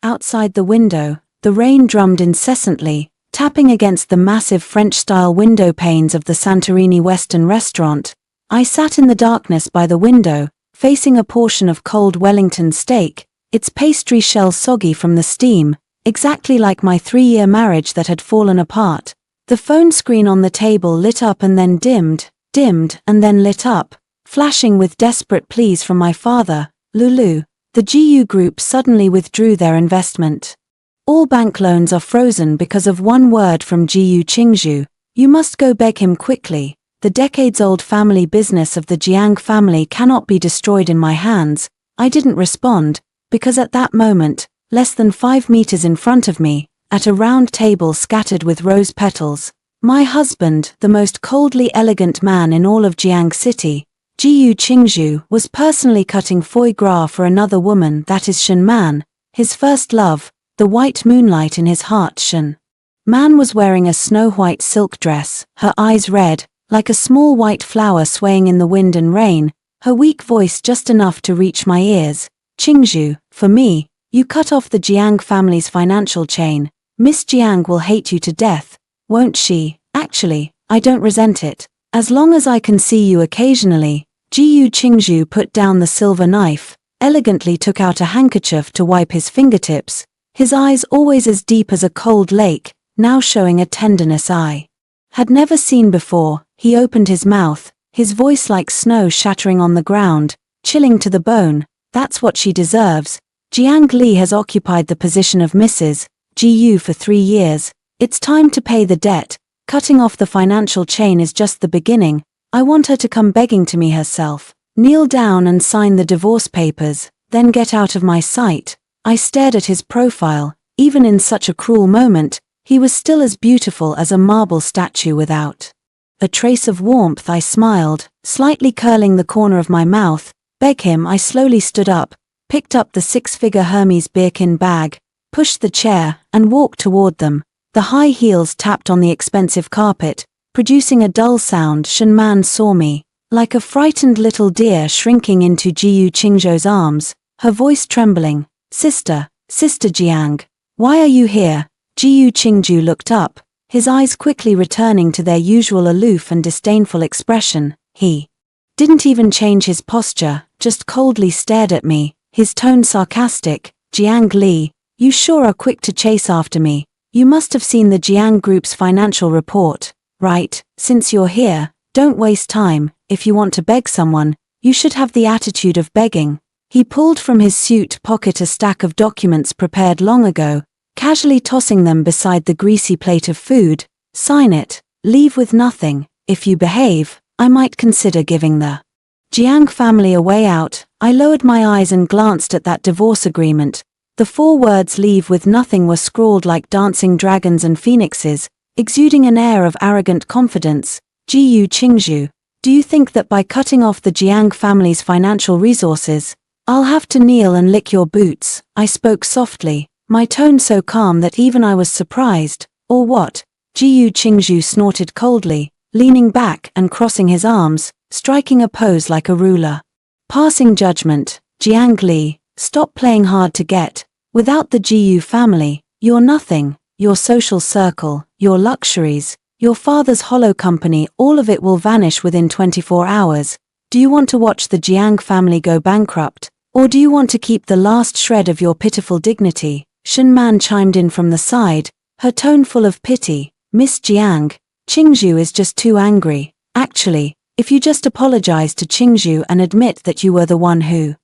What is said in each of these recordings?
Outside the window, the rain drummed incessantly, tapping against the massive French-style window panes of the Santorini Western restaurant. I sat in the darkness by the window, facing a portion of cold Wellington steak, its pastry shell soggy from the steam, exactly like my 3-year marriage that had fallen apart. The phone screen on the table lit up and then dimmed and then lit up, flashing with desperate pleas from my father. Lulu, the GU Group suddenly withdrew their investment. All bank loans are frozen because of one word from GU Qingzhou. You must go beg him quickly. The decades-old family business of the Jiang family cannot be destroyed in my hands. I didn't respond, because at that moment, less than 5 meters in front of me, at a round table scattered with rose petals, my husband, the most coldly elegant man in all of Jiang City, GU Qingzhou, was personally cutting foie gras for another woman, that is Shen Man, his first love, the white moonlight in his heart. Shen Man was wearing a snow-white silk dress, her eyes red, like a small white flower swaying in the wind and rain, her weak voice just enough to reach my ears. Qingzhou, for me, you cut off the Jiang family's financial chain. Miss Jiang will hate you to death, won't she? Actually, I don't resent it. As long as I can see you occasionally. GU Qingzhou put down the silver knife, elegantly took out a handkerchief to wipe his fingertips, his eyes always as deep as a cold lake, now showing a tenderness I had never seen before. He opened his mouth, his voice like snow shattering on the ground, chilling to the bone. That's what she deserves. Jiang Li has occupied the position of Mrs. GU for 3 years. It's time to pay the debt. Cutting off the financial chain is just the beginning. I want her to come begging to me herself, kneel down and sign the divorce papers, then get out of my sight. I stared at his profile. Even in such a cruel moment, he was still as beautiful as a marble statue without a trace of warmth. I smiled, slightly curling the corner of my mouth. Beg him. I slowly stood up, picked up the 6-figure Hermes Birkin bag, pushed the chair, and walked toward them. The high heels tapped on the expensive carpet, producing a dull sound. Shen Man saw me, like a frightened little deer shrinking into GU Qingzhou's arms, her voice trembling. Sister Jiang, why are you here? GU Qingzhou looked up, his eyes quickly returning to their usual aloof and disdainful expression. He didn't even change his posture, just coldly stared at me, his tone sarcastic. Jiang Li, you sure are quick to chase after me. You must have seen the Jiang Group's financial report, right? Since you're here, don't waste time. If you want to beg someone, you should have the attitude of begging. He pulled from his suit pocket a stack of documents prepared long ago, casually tossing them beside the greasy plate of food. Sign it, leave with nothing. If you behave, I might consider giving the Jiang family a way out. I lowered my eyes and glanced at that divorce agreement. The 4 words leave with nothing were scrawled like dancing dragons and phoenixes, exuding an air of arrogant confidence. GU Qingzhou, do you think that by cutting off the Jiang family's financial resources, I'll have to kneel and lick your boots? I spoke softly, my tone so calm that even I was surprised. Or what? GU Qingzhou snorted coldly, leaning back and crossing his arms, striking a pose like a ruler. Passing judgment. Jiang Li, stop playing hard to get. Without the GU family, you're nothing. Your social circle, your luxuries, your father's hollow company, all of it will vanish within 24 hours. Do you want to watch the Jiang family go bankrupt? Or do you want to keep the last shred of your pitiful dignity? Shen Man chimed in from the side, her tone full of pity. Miss Jiang, Qingzhou is just too angry. Actually, if you just apologize to Qingzhou and admit that you were the one who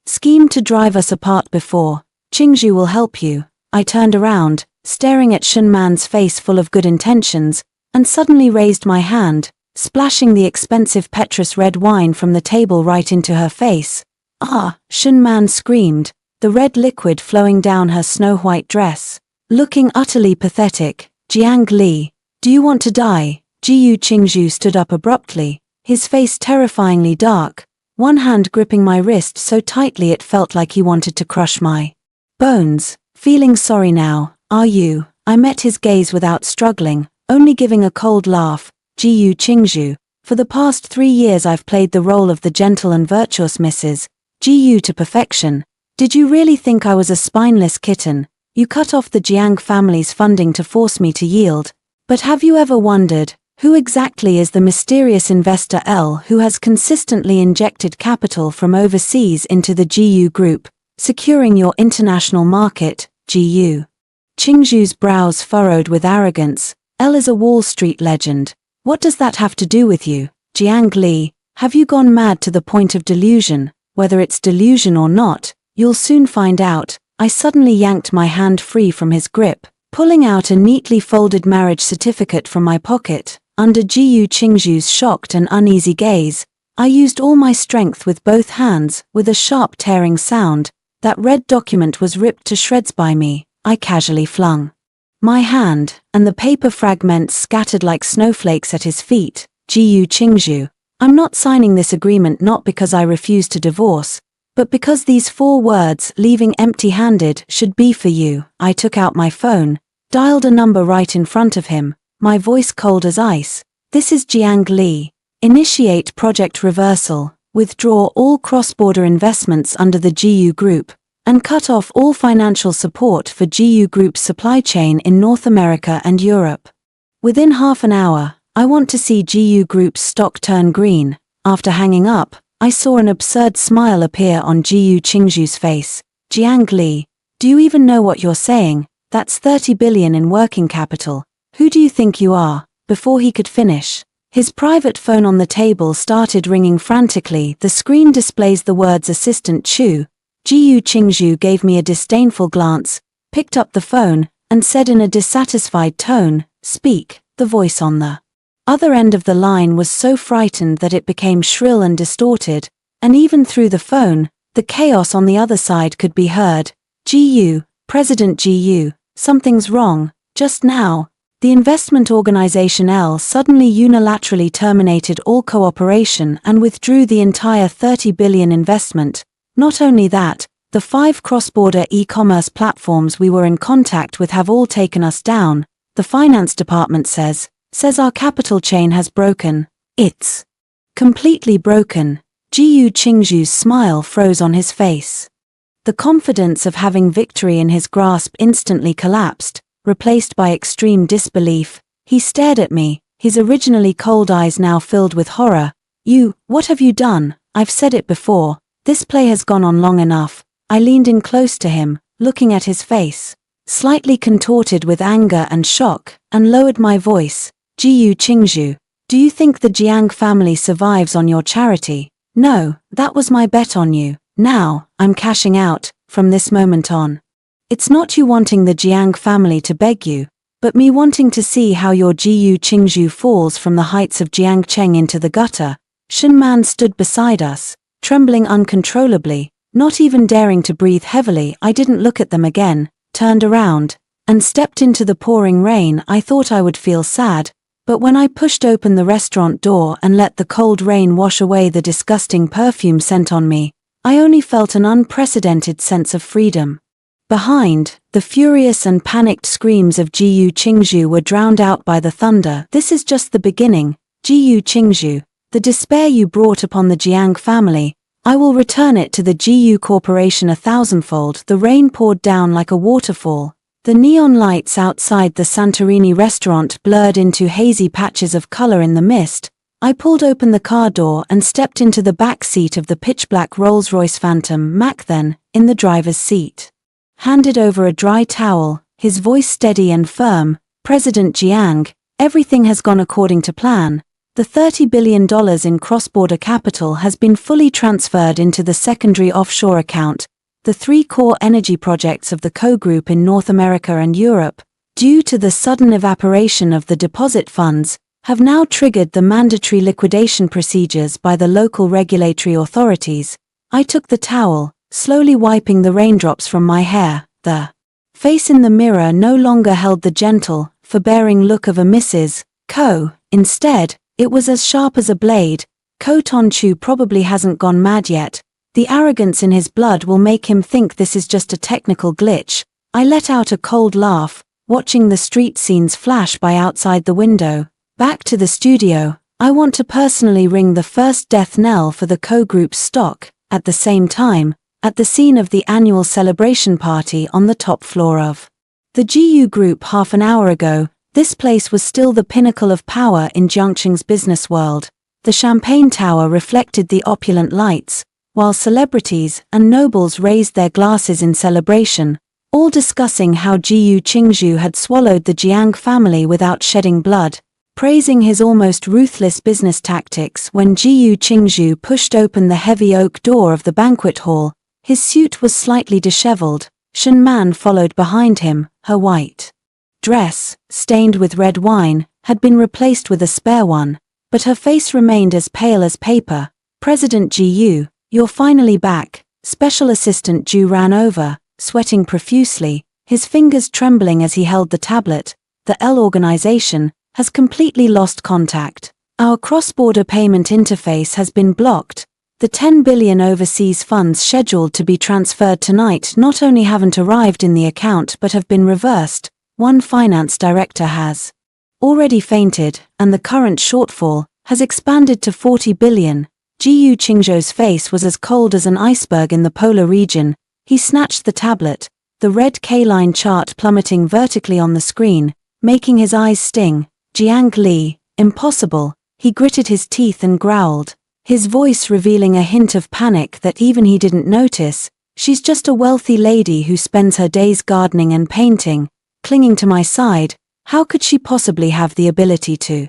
schemed to drive us apart before, Qingzhou will help you. I turned around, staring at Shen Man's face full of good intentions, and suddenly raised my hand, splashing the expensive Petrus red wine from the table right into her face. Ah! Shen Man screamed, the red liquid flowing down her snow-white dress. Looking utterly pathetic. Jiang Li, do you want to die? GU Qingzhou stood up abruptly, his face terrifyingly dark, one hand gripping my wrist so tightly it felt like he wanted to crush my bones. Feeling sorry now, are you? I met his gaze without struggling, only giving a cold laugh. GU Qingzhou, for the past 3 years I've played the role of the gentle and virtuous Mrs. GU to perfection. Did you really think I was a spineless kitten? You cut off the Jiang family's funding to force me to yield. But have you ever wondered, who exactly is the mysterious investor L who has consistently injected capital from overseas into the GU Group, securing your international market, GU? Qingzhu's brows furrowed with arrogance. L is a Wall Street legend. What does that have to do with you, Jiang Li? Have you gone mad to the point of delusion? Whether it's delusion or not, you'll soon find out. I suddenly yanked my hand free from his grip, pulling out a neatly folded marriage certificate from my pocket. Under Gu Qingzhu's shocked and uneasy gaze, I used all my strength with both hands. With a sharp tearing sound, that red document was ripped to shreds by me. I casually flung my hand, and the paper fragments scattered like snowflakes at his feet. Gu Qingzhu, I'm not signing this agreement not because I refuse to divorce, but because these 4 words, leaving empty-handed, should be for you. I took out my phone, dialed a number right in front of him, my voice cold as ice. This is Jiang Li. Initiate project reversal, withdraw all cross-border investments under the GU Group, and cut off all financial support for GU Group's supply chain in North America and Europe. Within half an hour, I want to see GU Group's stock turn green. After hanging up, I saw an absurd smile appear on Gu Qingzhu's face. Jiang Li, do you even know what you're saying? That's 30 billion in working capital. Who do you think you are? Before he could finish, his private phone on the table started ringing frantically. The screen displays the words Assistant Chu. Gu Qingzhu gave me a disdainful glance, picked up the phone, and said in a dissatisfied tone, "Speak." The voice on the other end of the line was so frightened that it became shrill and distorted, and even through the phone, the chaos on the other side could be heard. "GU, President GU, something's wrong. Just now, the investment organization L suddenly unilaterally terminated all cooperation and withdrew the entire 30 billion investment. Not only that, the 5 cross-border e-commerce platforms we were in contact with have all taken us down. The finance department says our capital chain has broken. It's completely broken." Gu Qingzhu's smile froze on his face. The confidence of having victory in his grasp instantly collapsed, replaced by extreme disbelief. He stared at me, his originally cold eyes now filled with horror. What have you done? I've said it before, this play has gone on long enough. I leaned in close to him, looking at his face, slightly contorted with anger and shock, and lowered my voice. Gu Qingzhu, do you think the Jiang family survives on your charity? No, that was my bet on you. Now, I'm cashing out, from this moment on. It's not you wanting the Jiang family to beg you, but me wanting to see how your Gu Qingzhu falls from the heights of Jiangcheng into the gutter. Shen Man stood beside us, trembling uncontrollably, not even daring to breathe heavily. I didn't look at them again, turned around, and stepped into the pouring rain. I thought I would feel sad, but when I pushed open the restaurant door and let the cold rain wash away the disgusting perfume scent on me, I only felt an unprecedented sense of freedom. Behind, the furious and panicked screams of Gu Qingzhu were drowned out by the thunder. This is just the beginning, Gu Qingzhu. The despair you brought upon the Jiang family, I will return it to the GU Corporation 1,000-fold. The rain poured down like a waterfall. The neon lights outside the Santorini restaurant blurred into hazy patches of color in the mist. I pulled open the car door and stepped into the back seat of the pitch-black Rolls-Royce Phantom. Mac then, in the driver's seat, handed over a dry towel, his voice steady and firm. "President Jiang, everything has gone according to plan. The $30 billion in cross-border capital has been fully transferred into the secondary offshore account. The 3 core energy projects of the co-group in North America and Europe, due to the sudden evaporation of the deposit funds, have now triggered the mandatory liquidation procedures by the local regulatory authorities." I took the towel, slowly wiping the raindrops from my hair. The face in the mirror no longer held the gentle, forbearing look of a Mrs. Ko. Instead, it was as sharp as a blade. Ko Tonchu probably hasn't gone mad yet. The arrogance in his blood will make him think this is just a technical glitch. I let out a cold laugh, watching the street scenes flash by outside the window. Back to the studio, I want to personally ring the first death knell for the Ko Group's stock. At the same time, at the scene of the annual celebration party on the top floor of The GU Group half an hour ago, this place was still the pinnacle of power in Jiangqing's business world. The Champagne Tower reflected the opulent lights, while celebrities and nobles raised their glasses in celebration, all discussing how Jiyu Qingzhu had swallowed the Jiang family without shedding blood, praising his almost ruthless business tactics. When Jiyu Qingzhu pushed open the heavy oak door of the banquet hall, his suit was slightly disheveled. Shen Man followed behind him. Her white dress, stained with red wine, had been replaced with a spare one, but her face remained as pale as paper. President Jiyu, you're finally back. Special Assistant Zhu ran over, sweating profusely, his fingers trembling as he held the tablet. The L organization has completely lost contact. Our cross-border payment interface has been blocked. The 10 billion overseas funds scheduled to be transferred tonight not only haven't arrived in the account but have been reversed. One finance director has already fainted, and the current shortfall has expanded to 40 billion. Jiyu Qingzhou's face was as cold as an iceberg in the polar region. He snatched the tablet, the red K-line chart plummeting vertically on the screen, making his eyes sting. Jiang Li, impossible. He gritted his teeth and growled, his voice revealing a hint of panic that even he didn't notice. She's just a wealthy lady who spends her days gardening and painting, clinging to my side. How could she possibly have the ability to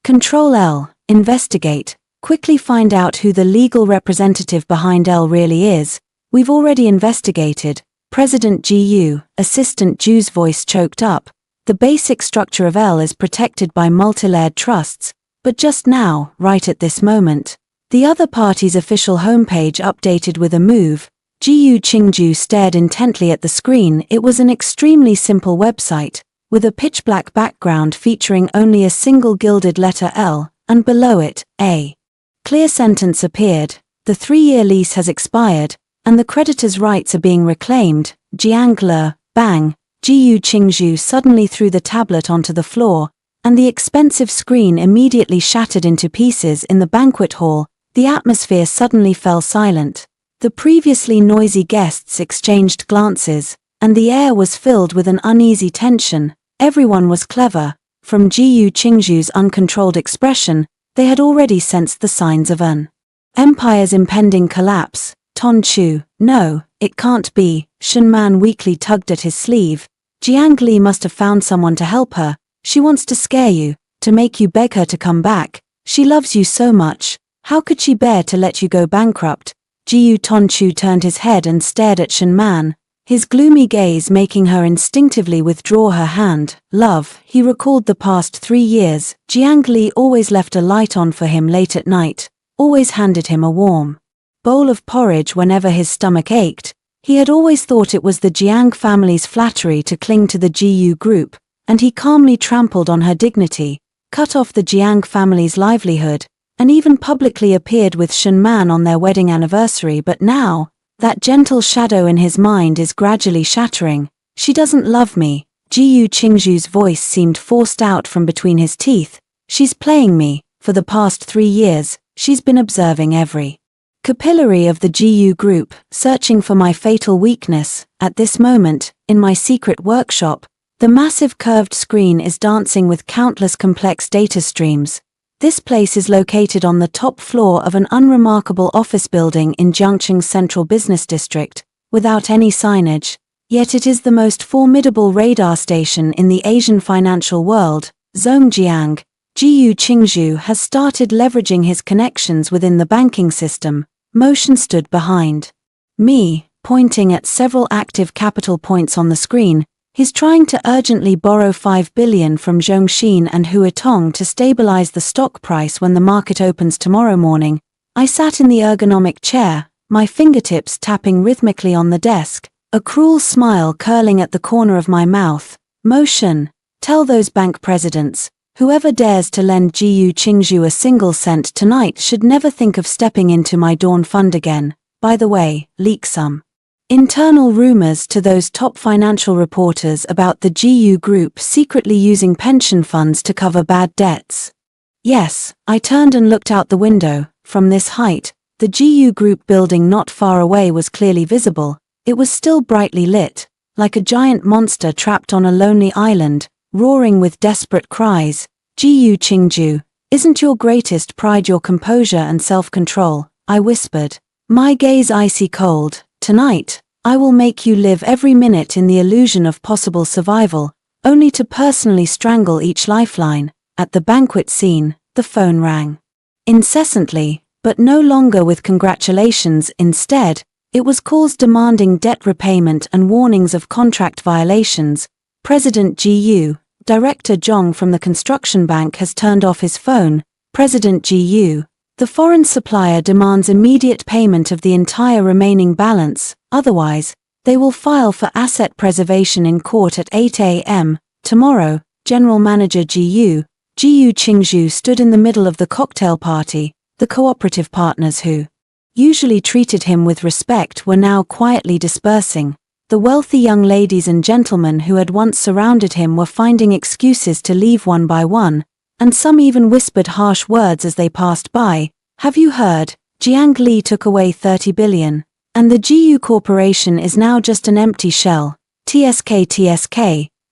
Control L, investigate, quickly find out who the legal representative behind L really is? We've already investigated. President Jiyu, Assistant Zhu's voice choked up. The basic structure of L is protected by multi-layered trusts, but just now, right at this moment, the other party's official homepage updated with a move. Jiyu Qingzhu stared intently at the screen. It was an extremely simple website, with a pitch-black background featuring only a single gilded letter L, and below it, a clear sentence appeared. The 3-year lease has expired, and the creditor's rights are being reclaimed. Jiang Le, bang! Jiyu Qingzhu suddenly threw the tablet onto the floor, and the expensive screen immediately shattered into pieces. In the banquet hall, the atmosphere suddenly fell silent. The previously noisy guests exchanged glances, and the air was filled with an uneasy tension. Everyone was clever. From Jiyu Qingzhu's uncontrolled expression, they had already sensed the signs of an empire's impending collapse. Ton Chu, no, it can't be. Shen Man weakly tugged at his sleeve. Jiang Li must have found someone to help her. She wants to scare you, to make you beg her to come back. She loves you so much. How could she bear to let you go bankrupt? Jiyu Tonchu turned his head and stared at Shen Man, his gloomy gaze making her instinctively withdraw her hand. Love, he recalled the past 3 years. Jiang Li always left a light on for him late at night, always handed him a warm bowl of porridge whenever his stomach ached. He had always thought it was the Jiang family's flattery to cling to the Jiyu Group, and he calmly trampled on her dignity, cut off the Jiang family's livelihood, and even publicly appeared with Shen Man on their wedding anniversary. But now, that gentle shadow in his mind is gradually shattering. She doesn't love me. Jiyu Qingzhu's voice seemed forced out from between his teeth. She's playing me. For the past 3 years, she's been observing every capillary of the Jiyu Group, searching for my fatal weakness. At this moment, in my secret workshop, the massive curved screen is dancing with countless complex data streams. This place is located on the top floor of an unremarkable office building in Jiangqing's central business district, without any signage. Yet it is the most formidable radar station in the Asian financial world. Zhongjiang, Jiyu Qingzhu has started leveraging his connections within the banking system. Motion stood behind me, pointing at several active capital points on the screen. He's trying to urgently borrow 5 billion from Zhongxin and Huatong to stabilize the stock price when the market opens tomorrow morning. I sat in the ergonomic chair, my fingertips tapping rhythmically on the desk, a cruel smile curling at the corner of my mouth. Motion, tell those bank presidents, whoever dares to lend Jiyu Qingzhu a single cent tonight should never think of stepping into my Dawn Fund again. By the way, leak some internal rumors to those top financial reporters about the Jiyu Group secretly using pension funds to cover bad debts. Yes, I turned and looked out the window. From this height, the Jiyu Group building not far away was clearly visible. It was still brightly lit, like a giant monster trapped on a lonely island, roaring with desperate cries. Jiyu Qingju, isn't your greatest pride your composure and self-control? I whispered, my gaze icy cold. Tonight, I will make you live every minute in the illusion of possible survival, only to personally strangle each lifeline. At the banquet scene, the phone rang. Incessantly, but no longer with congratulations. Instead, it was calls demanding debt repayment and warnings of contract violations. President Jiyu, Director Zhong from the construction bank has turned off his phone. President Jiyu, the foreign supplier demands immediate payment of the entire remaining balance, otherwise, they will file for asset preservation in court at 8 a.m. tomorrow. General Manager Jiyu Qingju stood in the middle of the cocktail party. The cooperative partners who usually treated him with respect were now quietly dispersing. The wealthy young ladies and gentlemen who had once surrounded him were finding excuses to leave one by one, and some even whispered harsh words as they passed by. Have you heard? Jiang Li took away 30 billion, and the Jiyu Corporation is now just an empty shell. TSK.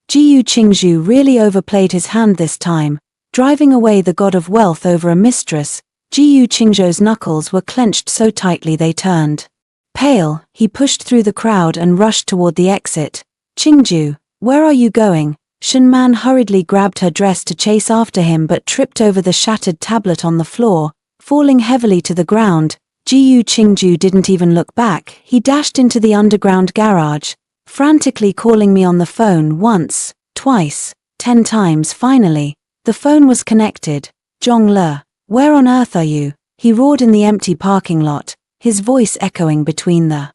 Jiyu Qingju really overplayed his hand this time, driving away the god of wealth over a mistress. Jiyu Qingju's knuckles were clenched so tightly they turned pale. He pushed through the crowd and rushed toward the exit. Qingju, where are you going? Shen Man hurriedly grabbed her dress to chase after him but tripped over the shattered tablet on the floor, falling heavily to the ground. Jiyu Qingju didn't even look back. He dashed into the underground garage, frantically calling me on the phone once, twice, 10 times. Finally, the phone was connected. Zhong, where on earth are you? He roared in the empty parking lot, his voice echoing between the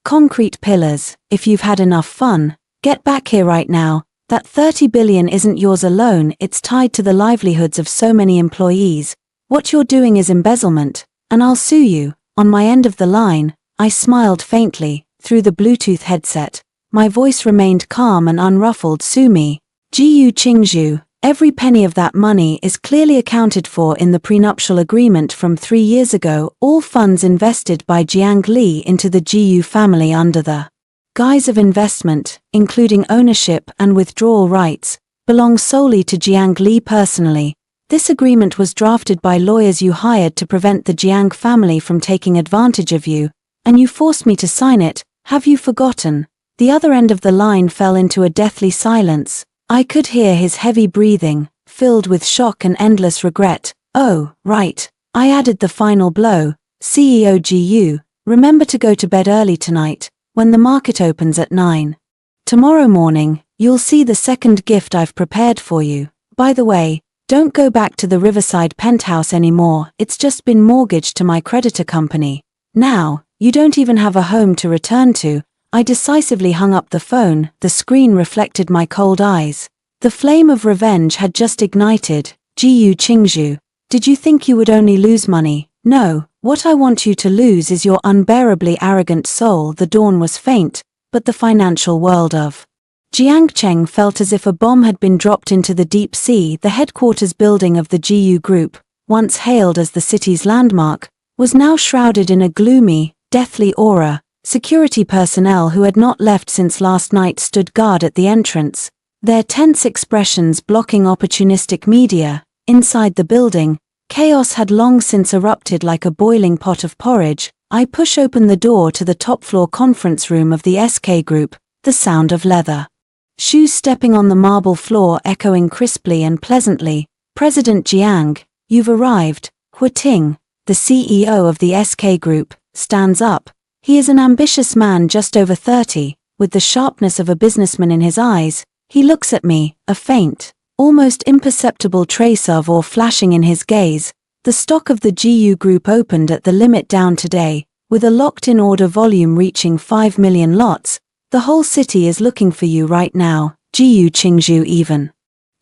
concrete pillars. If you've had enough fun, get back here right now. That 30 billion isn't yours alone, it's tied to the livelihoods of so many employees. What you're doing is embezzlement, and I'll sue you. On my end of the line, I smiled faintly, through the Bluetooth headset. My voice remained calm and unruffled. Sue me. Jiyu Qingju, every penny of that money is clearly accounted for in the prenuptial agreement from 3 years ago. All funds invested by Jiang Li into the Jiyu family under the guise of investment, including ownership and withdrawal rights, belong solely to Jiang Li personally. This agreement was drafted by lawyers you hired to prevent the Jiang family from taking advantage of you, and you forced me to sign it. Have you forgotten? The other end of the line fell into a deathly silence. I could hear his heavy breathing, filled with shock and endless regret. Oh, right. I added the final blow. CEO Jiyu, remember to go to bed early tonight, when the market opens at 9. Tomorrow morning, you'll see the second gift I've prepared for you. By the way, don't go back to the Riverside penthouse anymore. It's just been mortgaged to my creditor company. Now, you don't even have a home to return to. I decisively hung up the phone. The screen reflected my cold eyes. The flame of revenge had just ignited. Jiyu Qingju, did you think you would only lose money? No, what I want you to lose is your unbearably arrogant soul. The dawn was faint, but the financial world of Jiangcheng felt as if a bomb had been dropped into the deep sea. The headquarters building of the Jiyu Group, once hailed as the city's landmark, was now shrouded in a gloomy, deathly aura. Security personnel who had not left since last night stood guard at the entrance, their tense expressions blocking opportunistic media. Inside the building, chaos had long since erupted like a boiling pot of porridge. I push open the door to the top-floor conference room of the SK Group, the sound of leather shoes stepping on the marble floor echoing crisply and pleasantly. President Jiang, you've arrived. Hu Ting, the CEO of the SK Group, stands up. He is an ambitious man just over 30, with the sharpness of a businessman in his eyes. He looks at me, a faint, almost imperceptible trace of awe flashing in his gaze. The stock of the Jiyu Group opened at the limit down today, with a locked-in order volume reaching 5 million lots. The whole city is looking for you right now. Jiyu Qingju even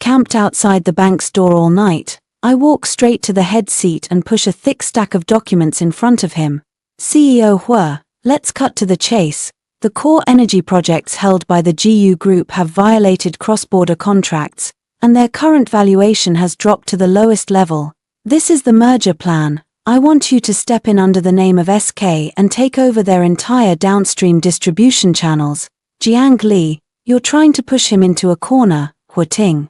camped outside the bank's door all night. I walk straight to the head seat and push a thick stack of documents in front of him. CEO Hua, let's cut to the chase. The core energy projects held by the Jiyu Group have violated cross-border contracts, and their current valuation has dropped to the lowest level. This is the merger plan. I want you to step in under the name of SK and take over their entire downstream distribution channels. Jiang Li, you're trying to push him into a corner, Hu Ting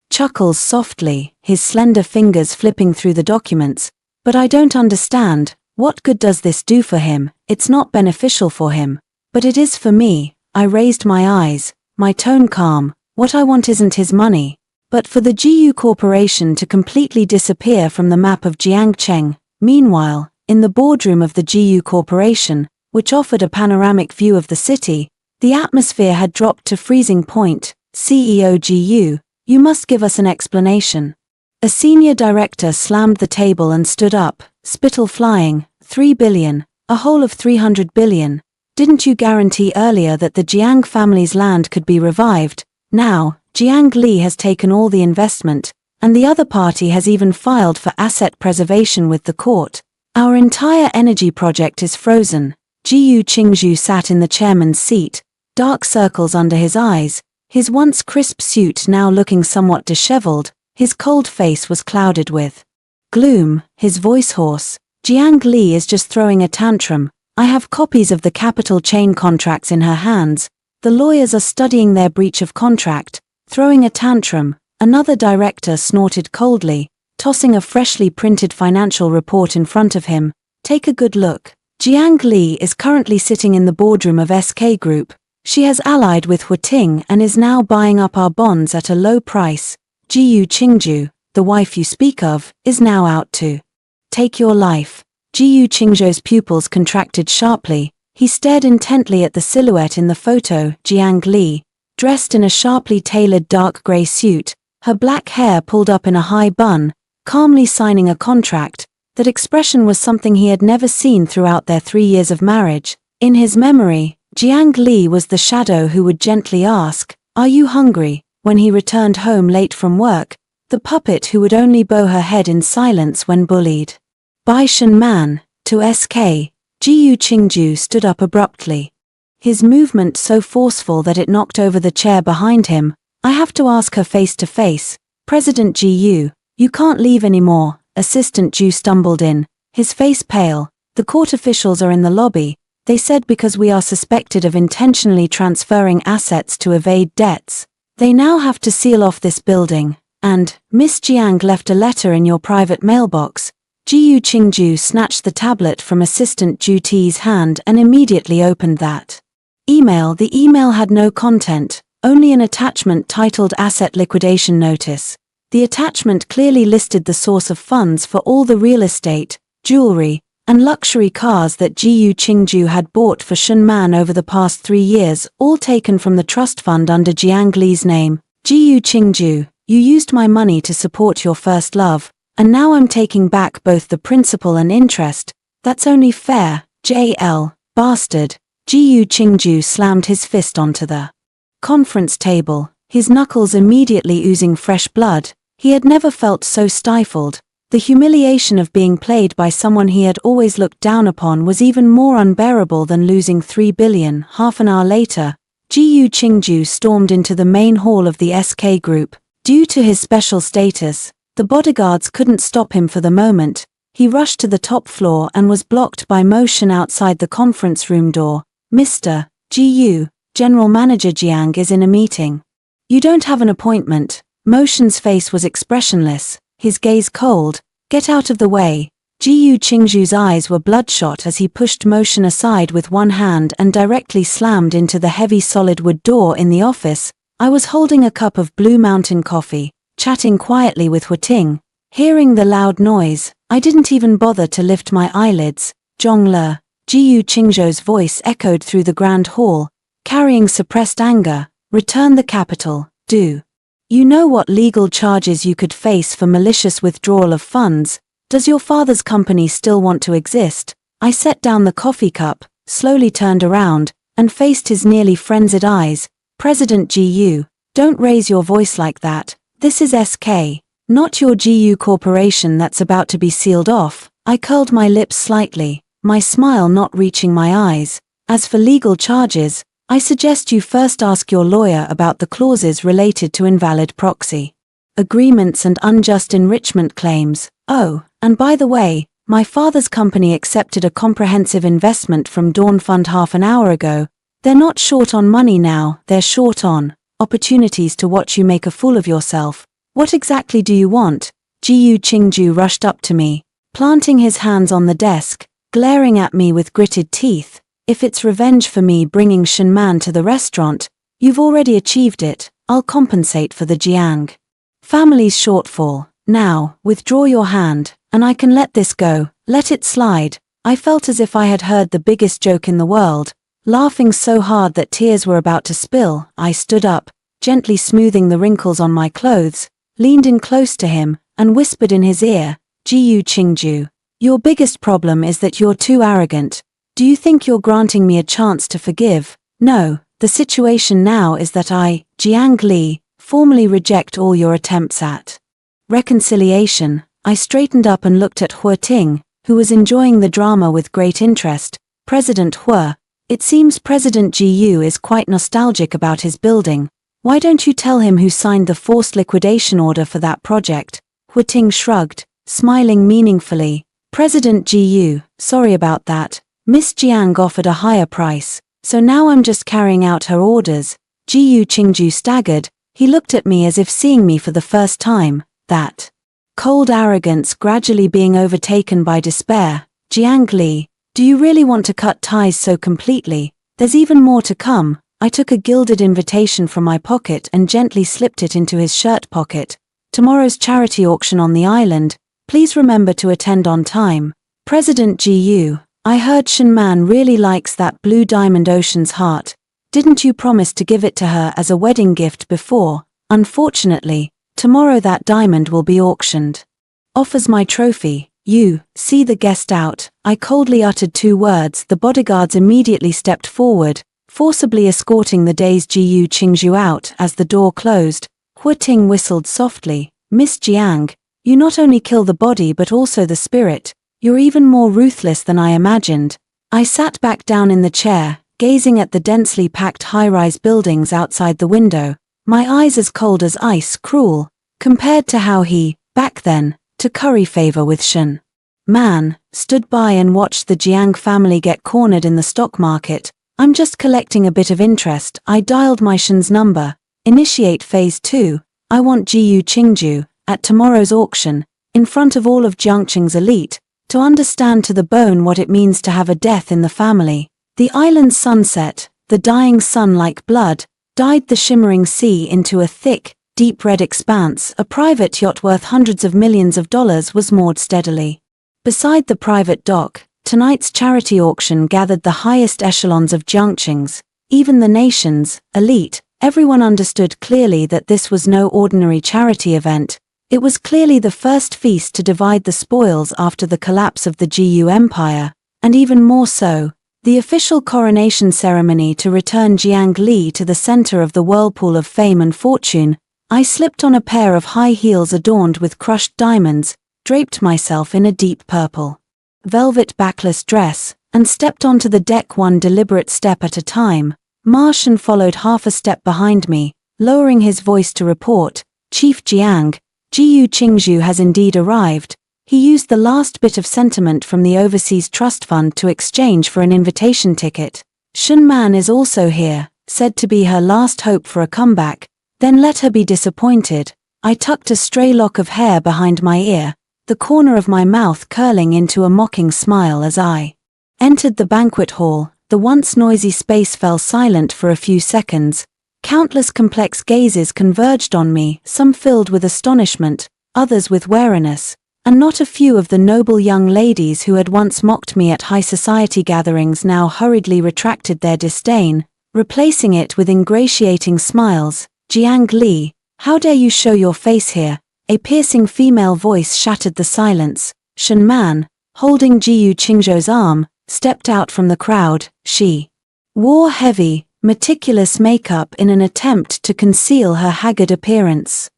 chuckles softly, his slender fingers flipping through the documents. But I don't understand, what good does this do for him? It's not beneficial for him. But it is for me. I raised my eyes, my tone calm. What I want isn't his money, but for the GU Corporation to completely disappear from the map of Jiangcheng. Meanwhile, in the boardroom of the GU Corporation, which offered a panoramic view of the city, the atmosphere had dropped to freezing point. CEO GU, you must give us an explanation. A senior director slammed the table and stood up, spittle flying. 3 billion, a whole of 300 billion. Didn't you guarantee earlier that the Jiang family's land could be revived? Now, Jiang Li has taken all the investment, and the other party has even filed for asset preservation with the court. Our entire energy project is frozen. Jiu Qingzhu sat in the chairman's seat, dark circles under his eyes, his once crisp suit now looking somewhat disheveled. His cold face was clouded with gloom, his voice hoarse. Jiang Li is just throwing a tantrum. I have copies of the capital chain contracts in her hands. The lawyers are studying their breach of contract. Throwing a tantrum, another director snorted coldly, tossing a freshly printed financial report in front of him. Take a good look. Jiang Li is currently sitting in the boardroom of SK Group. She has allied with Hu Ting and is now buying up our bonds at a low price. Jiu Qingzhu, the wife you speak of, is now out to take your life. Jiu Qingzhu's pupils contracted sharply. He stared intently at the silhouette in the photo. Jiang Li, dressed in a sharply tailored dark grey suit, her black hair pulled up in a high bun, calmly signing a contract. That expression was something he had never seen throughout their 3 years of marriage. In his memory, Jiang Li was the shadow who would gently ask, "Are you hungry?" when he returned home late from work, the puppet who would only bow her head in silence when bullied. Bai Shen Man, to SK, Jiu Qingzhu stood up abruptly. His movement so forceful that it knocked over the chair behind him. I have to ask her face to face. President Jiu, you can't leave anymore. Assistant Jiu stumbled in, his face pale. The court officials are in the lobby. They said because we are suspected of intentionally transferring assets to evade debts. They now have to seal off this building. And, Miss Jiang left a letter in your private mailbox. Jiu Qingzhu snatched the tablet from Assistant Jiu T's hand and immediately opened that email. The email had no content, only an attachment titled Asset Liquidation Notice. The attachment clearly listed the source of funds for all the real estate, jewelry, and luxury cars that Jiu Qingzhu had bought for Shen Man over the past 3 years, all taken from the trust fund under Jiang Li's name. Jiu Qingzhu, you used my money to support your first love, and now I'm taking back both the principal and interest. That's only fair, JL, bastard. Jiu Qingzhu slammed his fist onto the conference table, his knuckles immediately oozing fresh blood. He had never felt so stifled. The humiliation of being played by someone he had always looked down upon was even more unbearable than losing 3 billion. Half an hour later, Jiu Qingzhu stormed into the main hall of the SK Group. Due to his special status, the bodyguards couldn't stop him for the moment. He rushed to the top floor and was blocked by motion outside the conference room door. Mr. Jiu, General Manager Jiang is in a meeting. You don't have an appointment. Motion's face was expressionless, his gaze cold. Get out of the way. Jiu Qingzhu's eyes were bloodshot as he pushed Motion aside with one hand and directly slammed into the heavy solid wood door in the office. I was holding a cup of Blue Mountain coffee, chatting quietly with Hu Ting. Hearing the loud noise, I didn't even bother to lift my eyelids. Zhongli, Jiu Qingzhu's voice echoed through the grand hall, carrying suppressed anger. Return the capital, do. You know what legal charges you could face for malicious withdrawal of funds? Does your father's company still want to exist? I set down the coffee cup, slowly turned around, and faced his nearly frenzied eyes. President GU, don't raise your voice like that. This is SK, not your GU corporation that's about to be sealed off. I curled my lips slightly, my smile not reaching my eyes. As for legal charges, I suggest you first ask your lawyer about the clauses related to invalid proxy agreements and unjust enrichment claims. Oh, and by the way, my father's company accepted a comprehensive investment from Dawn Fund half an hour ago. They're not short on money now, they're short on opportunities to watch you make a fool of yourself. What exactly do you want? Jiyu Qingju rushed up to me, planting his hands on the desk, glaring at me with gritted teeth. If it's revenge for me bringing Shen Man to the restaurant, you've already achieved it. I'll compensate for the Jiang family's shortfall. Now, withdraw your hand, and I can let this go. Let it slide. I felt as if I had heard the biggest joke in the world. Laughing so hard that tears were about to spill, I stood up, gently smoothing the wrinkles on my clothes, leaned in close to him, and whispered in his ear, Jiyu Qingju, your biggest problem is that you're too arrogant. Do you think you're granting me a chance to forgive? No, the situation now is that I, Jiang Li, formally reject all your attempts at reconciliation. I straightened up and looked at Hu Ting, who was enjoying the drama with great interest. President Hu, it seems President Jiyu is quite nostalgic about his building. Why don't you tell him who signed the forced liquidation order for that project? Hu Ting shrugged, smiling meaningfully. President Jiyu, sorry about that. Miss Jiang offered a higher price, so now I'm just carrying out her orders. Jiyu Qingju staggered. He looked at me as if seeing me for the first time, that cold arrogance gradually being overtaken by despair. Jiang Li, do you really want to cut ties so completely? There's even more to come. I took a gilded invitation from my pocket and gently slipped it into his shirt pocket. Tomorrow's charity auction on the island. Please remember to attend on time. President Jiyu, I heard Shen Man really likes that blue diamond Ocean's heart. Didn't you promise to give it to her as a wedding gift before? Unfortunately, tomorrow that diamond will be auctioned. Offers my trophy. You, see the guest out. I coldly uttered 2 words. The bodyguards immediately stepped forward, forcibly escorting the dazed Jiyu Qingju out. As the door closed, Hu Ting whistled softly. Miss Jiang, you not only kill the body but also the spirit. You're even more ruthless than I imagined. I sat back down in the chair, gazing at the densely packed high-rise buildings outside the window, my eyes as cold as ice, cruel, compared to how he, back then, to curry favor with Shen Man, stood by and watched the Jiang family get cornered in the stock market. I'm just collecting a bit of interest. I dialed my Shen's number. Initiate phase 2. I want Jiyu Qingju, at tomorrow's auction, in front of all of Jiangqing's elite, to understand to the bone what it means to have a death in the family. The island's sunset, the dying sun like blood, dyed the shimmering sea into a thick, deep red expanse. A private yacht worth hundreds of millions of dollars was moored steadily beside the private dock. Tonight's charity auction gathered the highest echelons of Jiangqing's, even the nation's elite. Everyone understood clearly that this was no ordinary charity event. It was clearly the first feast to divide the spoils after the collapse of the Jiyu Empire, and even more so, the official coronation ceremony to return Jiang Li to the center of the whirlpool of fame and fortune. I slipped on a pair of high heels adorned with crushed diamonds, draped myself in a deep purple velvet backless dress, and stepped onto the deck one deliberate step at a time. Ma Shen followed half a step behind me, lowering his voice to report, Chief Jiang, Jiyu Qingju has indeed arrived. He used the last bit of sentiment from the Overseas Trust Fund to exchange for an invitation ticket. Shen Man is also here, said to be her last hope for a comeback. Then let her be disappointed. I tucked a stray lock of hair behind my ear, the corner of my mouth curling into a mocking smile as I entered the banquet hall. The once noisy space fell silent for a few seconds. Countless complex gazes converged on me, some filled with astonishment, others with wariness, and not a few of the noble young ladies who had once mocked me at high society gatherings now hurriedly retracted their disdain, replacing it with ingratiating smiles. Jiang Li, how dare you show your face here? A piercing female voice shattered the silence. Shen Man, holding Jiyu Qingju's arm, stepped out from the crowd. She wore heavy, meticulous makeup in an attempt to conceal her haggard appearance.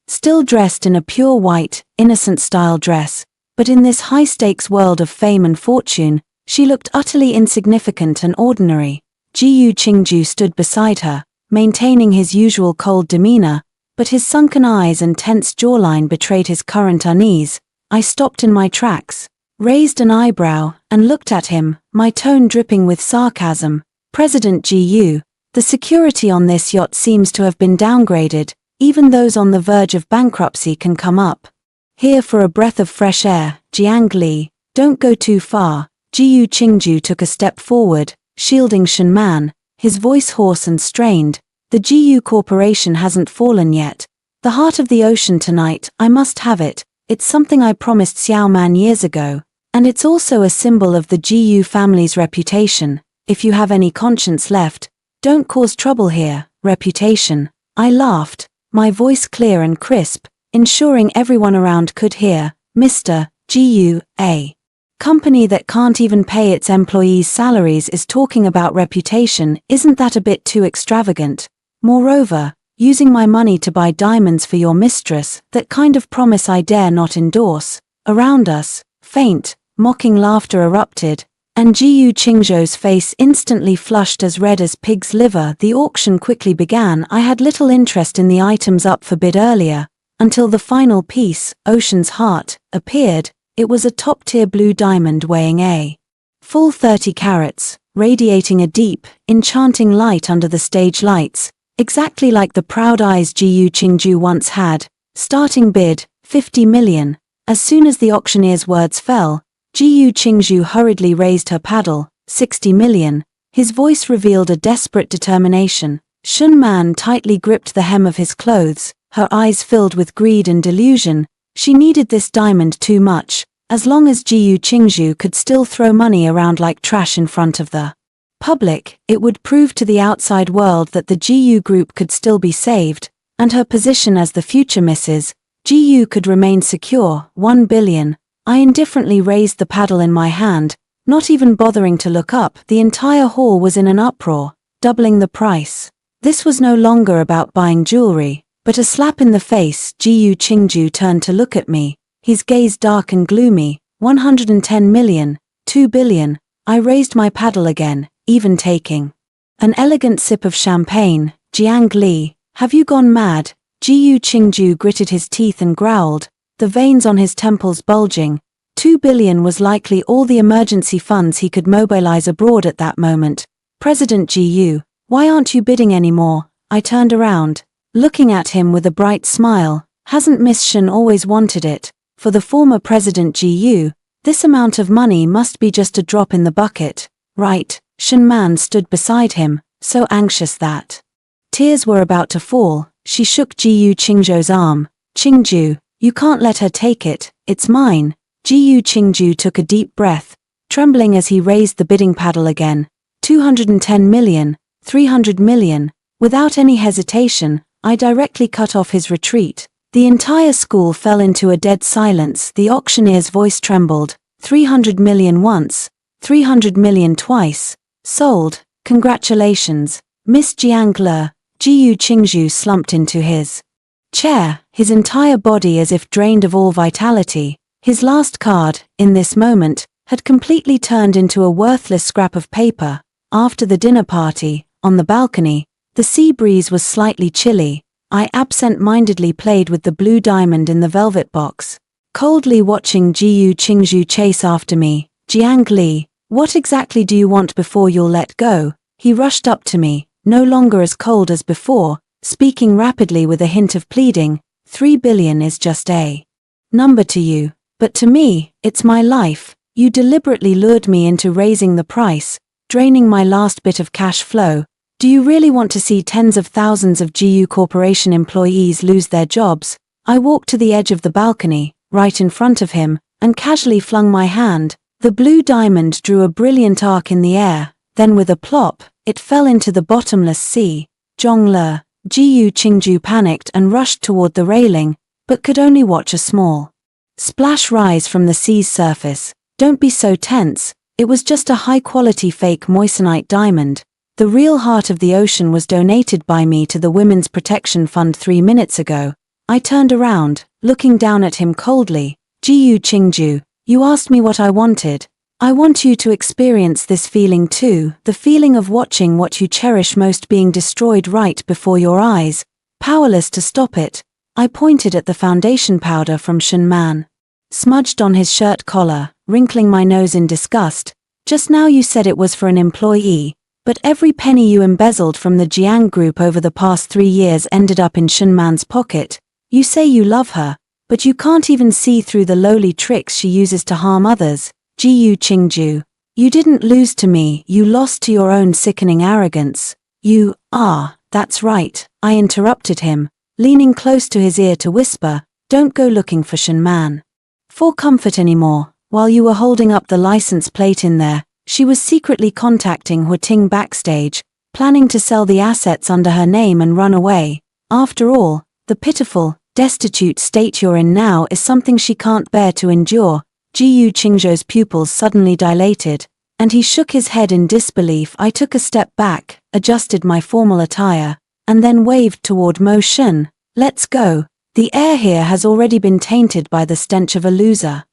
Still dressed in a pure white, innocent-style dress, but in this high-stakes world of fame and fortune, she looked utterly insignificant and ordinary. Jiyu Qingju stood beside her, maintaining his usual cold demeanor, but his sunken eyes and tense jawline betrayed his current unease. I stopped in my tracks, raised an eyebrow, and looked at him, my tone dripping with sarcasm. President GU, the security on this yacht seems to have been downgraded. Even those on the verge of bankruptcy can come up here for a breath of fresh air. Jiang Li, don't go too far. Jiu Qingju took a step forward, shielding Shen Man, his voice hoarse and strained. The GU Corporation hasn't fallen yet. The heart of the ocean tonight, I must have it. It's something I promised Xiao Man years ago. And it's also a symbol of the GU family's reputation. If you have any conscience left, don't cause trouble here. Reputation. I laughed, my voice clear and crisp, ensuring everyone around could hear. Mr. GU, a company that can't even pay its employees' salaries is talking about reputation. Isn't that a bit too extravagant? Moreover, using my money to buy diamonds for your mistress, that kind of promise I dare not endorse. Around us, faint, mocking laughter erupted, and Jiu Qingzhou's face instantly flushed as red as pig's liver. The auction quickly began. I had little interest in the items up for bid earlier, until the final piece, Ocean's Heart, appeared. It was a top-tier blue diamond weighing a full 30 carats, radiating a deep, enchanting light under the stage lights, exactly like the proud eyes Jiu Qingzhou once had. Starting bid, 50 million. As soon as the auctioneer's words fell, Jiu Qingzhou hurriedly raised her paddle. 60 million. His voice revealed a desperate determination. Shen Man tightly gripped the hem of his clothes, her eyes filled with greed and delusion. She needed this diamond too much. As long as Jiu Qingzhou could still throw money around like trash in front of the public, it would prove to the outside world that the GU group could still be saved, and her position as the future Mrs. GU could remain secure. 1 billion. I indifferently raised the paddle in my hand, not even bothering to look up. The entire hall was in an uproar, doubling the price. This was no longer about buying jewelry, but a slap in the face. Jiu Qingzhou turned to look at me, his gaze dark and gloomy. 110 million. 2 billion. I raised my paddle again, even taking an elegant sip of champagne. Jiang Li, have you gone mad? Jiu Qingzhou gritted his teeth and growled, the veins on his temples bulging. 2 billion was likely all the emergency funds he could mobilize abroad at that moment. President GU, why aren't you bidding anymore? I turned around, looking at him with a bright smile. Hasn't Miss Shen always wanted it? For the former President GU, this amount of money must be just a drop in the bucket, right? Shen Man stood beside him, so anxious that tears were about to fall. She shook Jiu Qingzhou's arm. Qingzhou, you can't let her take it, it's mine. Jiu Qingzhou took a deep breath, trembling as he raised the bidding paddle again. 210 million, 300 million. Without any hesitation, I directly cut off his retreat. The entire school fell into a dead silence. The auctioneer's voice trembled. 300 million once, 300 million twice. Sold. Congratulations, Miss Jiang Le. Jiu Qingzhou slumped into his chair, his entire body as if drained of all vitality. His last card, in this moment, had completely turned into a worthless scrap of paper. After the dinner party, on the balcony, the sea breeze was slightly chilly. I absent-mindedly played with the blue diamond in the velvet box, coldly watching Jiu Qingzhou chase after me. Jiang Li, what exactly do you want before you'll let go? He rushed up to me, no longer as cold as before, speaking rapidly with a hint of pleading. 3 billion is just a number to you, but to me, it's my life. You deliberately lured me into raising the price, draining my last bit of cash flow. Do you really want to see tens of thousands of GU Corporation employees lose their jobs? I walked to the edge of the balcony, right in front of him, and casually flung my hand. The blue diamond drew a brilliant arc in the air, then with a plop, it fell into the bottomless sea. Zhong Le, Jiu Qingzhou panicked and rushed toward the railing, but could only watch a small splash rise from the sea's surface. Don't be so tense, it was just a high-quality fake moissanite diamond. The real heart of the ocean was donated by me to the Women's Protection Fund 3 minutes ago. I turned around, looking down at him coldly. Jiu Qingzhou, you asked me what I wanted. I want you to experience this feeling too, the feeling of watching what you cherish most being destroyed right before your eyes, powerless to stop it. I pointed at the foundation powder from Shen Man, smudged on his shirt collar, wrinkling my nose in disgust. Just now you said it was for an employee. But every penny you embezzled from the Jiang Group over the past 3 years ended up in Shen Man's pocket. You say you love her, but you can't even see through the lowly tricks she uses to harm others. Jiyu Qingju. You didn't lose to me, you lost to your own sickening arrogance. That's right, I interrupted him, leaning close to his ear to whisper, don't go looking for Shen Man for comfort anymore. While you were holding up the license plate in there, she was secretly contacting Huiting backstage, planning to sell the assets under her name and run away. After all, the pitiful, destitute state you're in now is something she can't bear to endure. Jiyu Qingzhou's pupils suddenly dilated, and he shook his head in disbelief. I took a step back, adjusted my formal attire, and then waved toward Mo Shen. Let's go. The air here has already been tainted by the stench of a loser.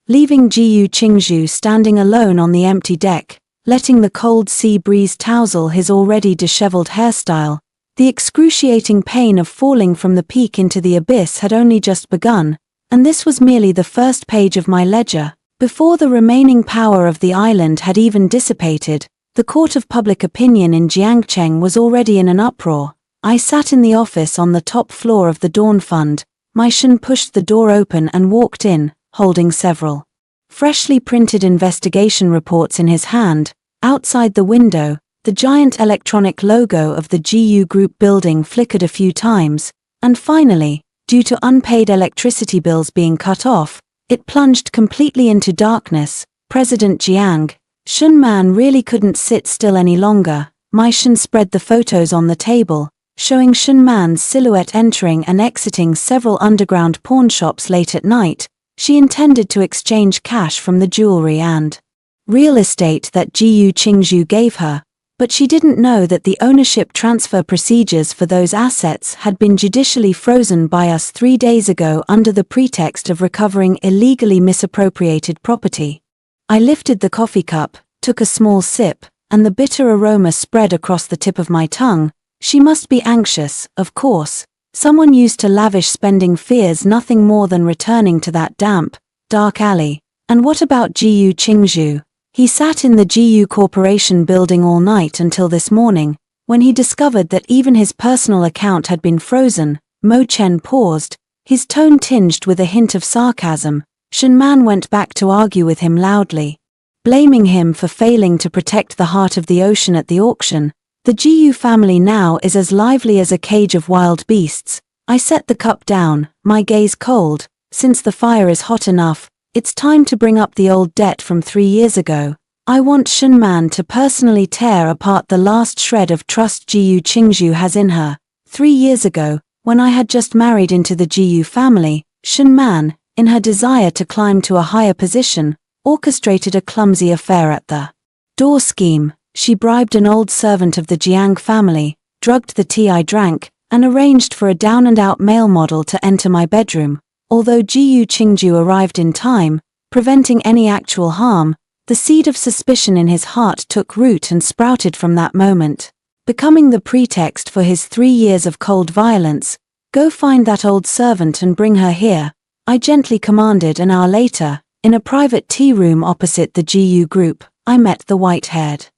Leaving Jiyu Qingzhou standing alone on the empty deck, letting the cold sea breeze tousle his already disheveled hairstyle, the excruciating pain of falling from the peak into the abyss had only just begun, and this was merely the first page of my ledger. Before the remaining power of the island had even dissipated, the court of public opinion in Jiangcheng was already in an uproar. I sat in the office on the top floor of the Dawn Fund. Mai Shen pushed the door open and walked in, holding several freshly printed investigation reports in his hand. Outside the window, the giant electronic logo of the GU Group building flickered a few times, and finally, due to unpaid electricity bills being cut off, it plunged completely into darkness. President Jiang, Shen Man really couldn't sit still any longer. Mai Shen spread the photos on the table, showing Shen Man's silhouette entering and exiting several underground pawnshops late at night. She intended to exchange cash from the jewelry and real estate that Jiyu Qingzhou gave her, but she didn't know that the ownership transfer procedures for those assets had been judicially frozen by us 3 days ago under the pretext of recovering illegally misappropriated property. I lifted the coffee cup, took a small sip, and the bitter aroma spread across the tip of my tongue. She must be anxious, of course. Someone used to lavish spending fears nothing more than returning to that damp, dark alley. And what about Jiyu Qingzhou? He sat in the GU Corporation building all night until this morning, when he discovered that even his personal account had been frozen. Mo Chen paused, his tone tinged with a hint of sarcasm. Shen Man went back to argue with him loudly, blaming him for failing to protect the heart of the ocean at the auction. The GU family now is as lively as a cage of wild beasts. I set the cup down, my gaze cold. Since the fire is hot enough, it's time to bring up the old debt from 3 years ago. I want Shen Man to personally tear apart the last shred of trust Jiyu Qingzhou has in her. 3 years ago, when I had just married into the GU family, Shen Man, in her desire to climb to a higher position, orchestrated a clumsy affair at the door scheme. She bribed an old servant of the Jiang family, drugged the tea I drank, and arranged for a down-and-out male model to enter my bedroom. Although Jiyu Qingzhou arrived in time, preventing any actual harm, the seed of suspicion in his heart took root and sprouted from that moment, becoming the pretext for his 3 years of cold violence. Go find that old servant and bring her here, I gently commanded. An hour later, in a private tea room opposite the GU Group, I met the white-haired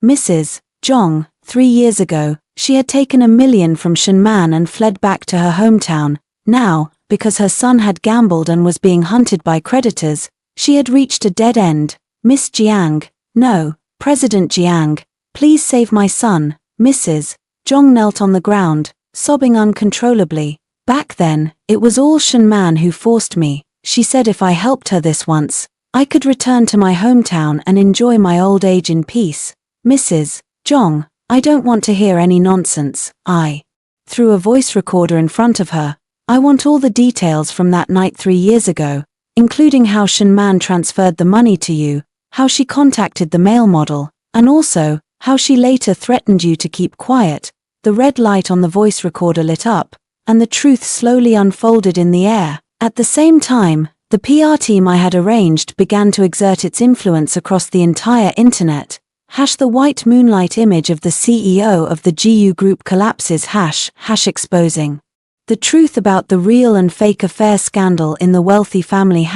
Mrs. Zhong. 3 years ago, she had taken $1 million from Shen Man and fled back to her hometown. Now, because her son had gambled and was being hunted by creditors, she had reached a dead end. Miss Jiang, no, President Jiang, please save my son. Mrs. Zhong knelt on the ground, sobbing uncontrollably. Back then, it was all Shen Man who forced me. She said if I helped her this once, I could return to my hometown and enjoy my old age in peace. Mrs. Zhong, I don't want to hear any nonsense. I threw a voice recorder in front of her. I want all the details from that night 3 years ago, including how Shen Man transferred the money to you, how she contacted the male model, and also, how she later threatened you to keep quiet. The red light on the voice recorder lit up, and the truth slowly unfolded in the air. At the same time, the PR team I had arranged began to exert its influence across the entire internet. The white moonlight image of the CEO of the GU Group collapses. Exposing the truth about the real and fake affair scandal in the wealthy family.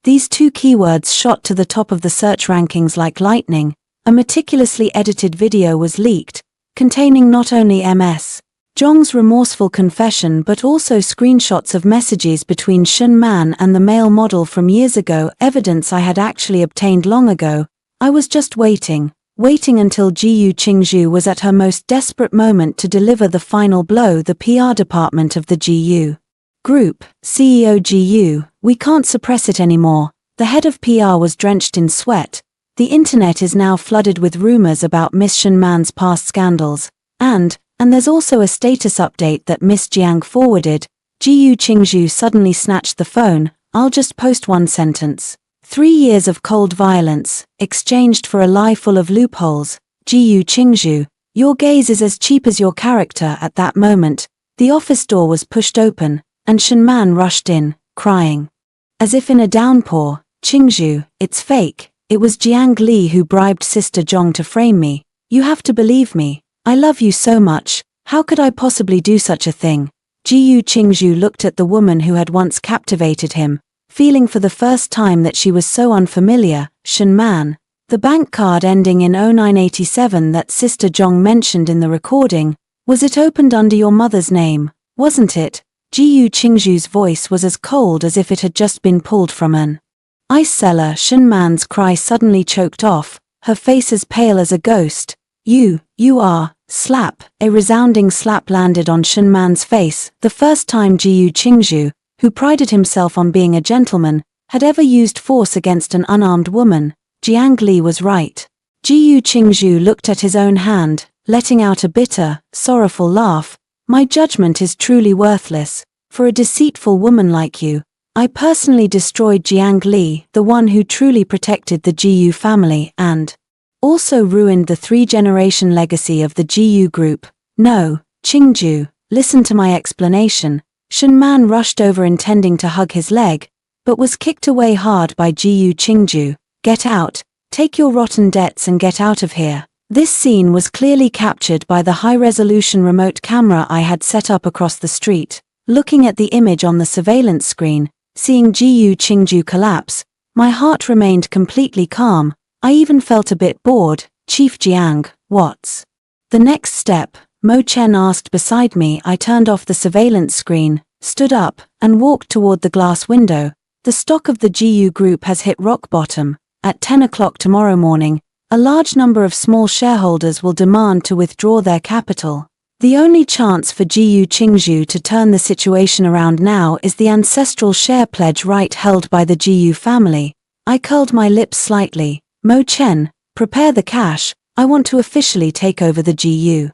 These 2 keywords shot to the top of the search rankings like lightning. a meticulously edited video was leaked, containing not only Ms. Zhong's remorseful confession but also screenshots of messages between Shun Man and the male model from years ago, evidence I had actually obtained long ago. I was just waiting until Jiyu Qingzhu was at her most desperate moment to deliver the final blow. The PR department of the Jiyu Group, CEO Jiyu, we can't suppress it anymore. The head of PR was drenched in sweat. The internet is now flooded with rumors about Miss Shun Man's past scandals, and there's also a status update that Miss Jiang forwarded. Jiyu Qingzhu suddenly snatched the phone. I'll just post one sentence. 3 years of cold violence, exchanged for a lie full of loopholes. Jiyu Qingzhu, your gaze is as cheap as your character. At that moment, the office door was pushed open, and Shun Man rushed in, crying. As if in a downpour, Qingzhu, it's fake. It was Jiang Li who bribed Sister Zhong to frame me. You have to believe me. I love you so much. How could I possibly do such a thing? Jiyu Qingzhu looked at the woman who had once captivated him, feeling for the first time that she was so unfamiliar. Shun Man, the bank card ending in 0987 that Sister Zhong mentioned in the recording, was it opened under your mother's name, wasn't it? Jiyu Qingzhu's voice was as cold as if it had just been pulled from an ice cellar. Shun Man's cry suddenly choked off, her face as pale as a ghost. You are, slap. A resounding slap landed on Shun Man's face, the first time Jiyu Qingzhu, who prided himself on being a gentleman, had ever used force against an unarmed woman. Jiang Li was right. Jiyu Qingzhu looked at his own hand, letting out a bitter, sorrowful laugh. My judgment is truly worthless. For a deceitful woman like you, I personally destroyed Jiang Li, the one who truly protected the Jiyu family and also ruined the 3-generation legacy of the Jiyu Group. No, Qingzhu, listen to my explanation. Shun Man rushed over intending to hug his leg, but was kicked away hard by Jiyu Qingzhu. Get out, take your rotten debts and get out of here. This scene was clearly captured by the high-resolution remote camera I had set up across the street. Looking at the image on the surveillance screen, seeing Jiyu Qingzhu collapse, my heart remained completely calm. I even felt a bit bored. Chief Jiang, what's the next step? Mo Chen asked beside me. I turned off the surveillance screen, stood up, and walked toward the glass window. The stock of the Jiyu Group has hit rock bottom. At 10 o'clock tomorrow morning, a large number of small shareholders will demand to withdraw their capital. The only chance for Jiyu Qingzhu to turn the situation around now is the ancestral share pledge right held by the Jiyu family. I curled my lips slightly. Mo Chen, prepare the cash. I want to officially take over the Jiyu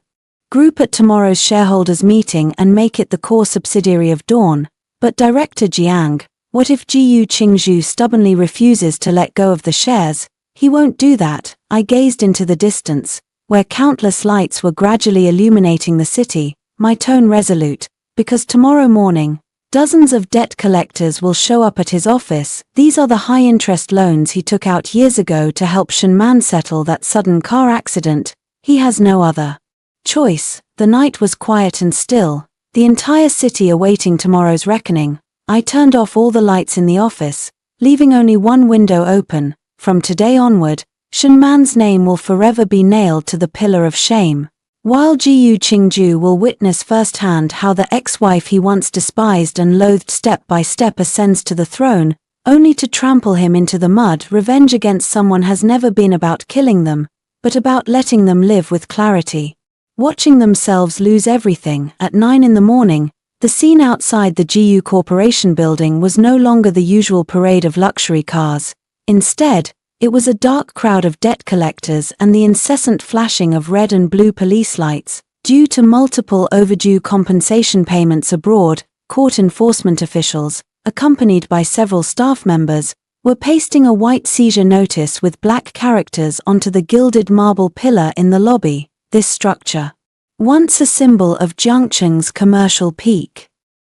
Group at tomorrow's shareholders meeting and make it the core subsidiary of Dawn. But Director Jiang, what if Jiyu Qingzhu stubbornly refuses to let go of the shares? He won't do that. I gazed into the distance, where countless lights were gradually illuminating the city, my tone resolute, because tomorrow morning, dozens of debt collectors will show up at his office. These are the high-interest loans he took out years ago to help Shun Man settle that sudden car accident. He has no other choice. The night was quiet and still, the entire city awaiting tomorrow's reckoning. I turned off all the lights in the office, leaving only one window open. From today onward, Shun Man's name will forever be nailed to the pillar of shame. While Jiyu Qingzhu will witness firsthand how the ex-wife he once despised and loathed step by step ascends to the throne, only to trample him into the mud. Revenge against someone has never been about killing them, but about letting them live with clarity. Watching themselves lose everything. At 9 in the morning, the scene outside the Jiyu Corporation building was no longer the usual parade of luxury cars. Instead, it was a dark crowd of debt collectors and the incessant flashing of red and blue police lights. Due to multiple overdue compensation payments abroad, court enforcement officials, accompanied by several staff members, were pasting a white seizure notice with black characters onto the gilded marble pillar in the lobby. This structure, once a symbol of Jiangcheng's commercial peak,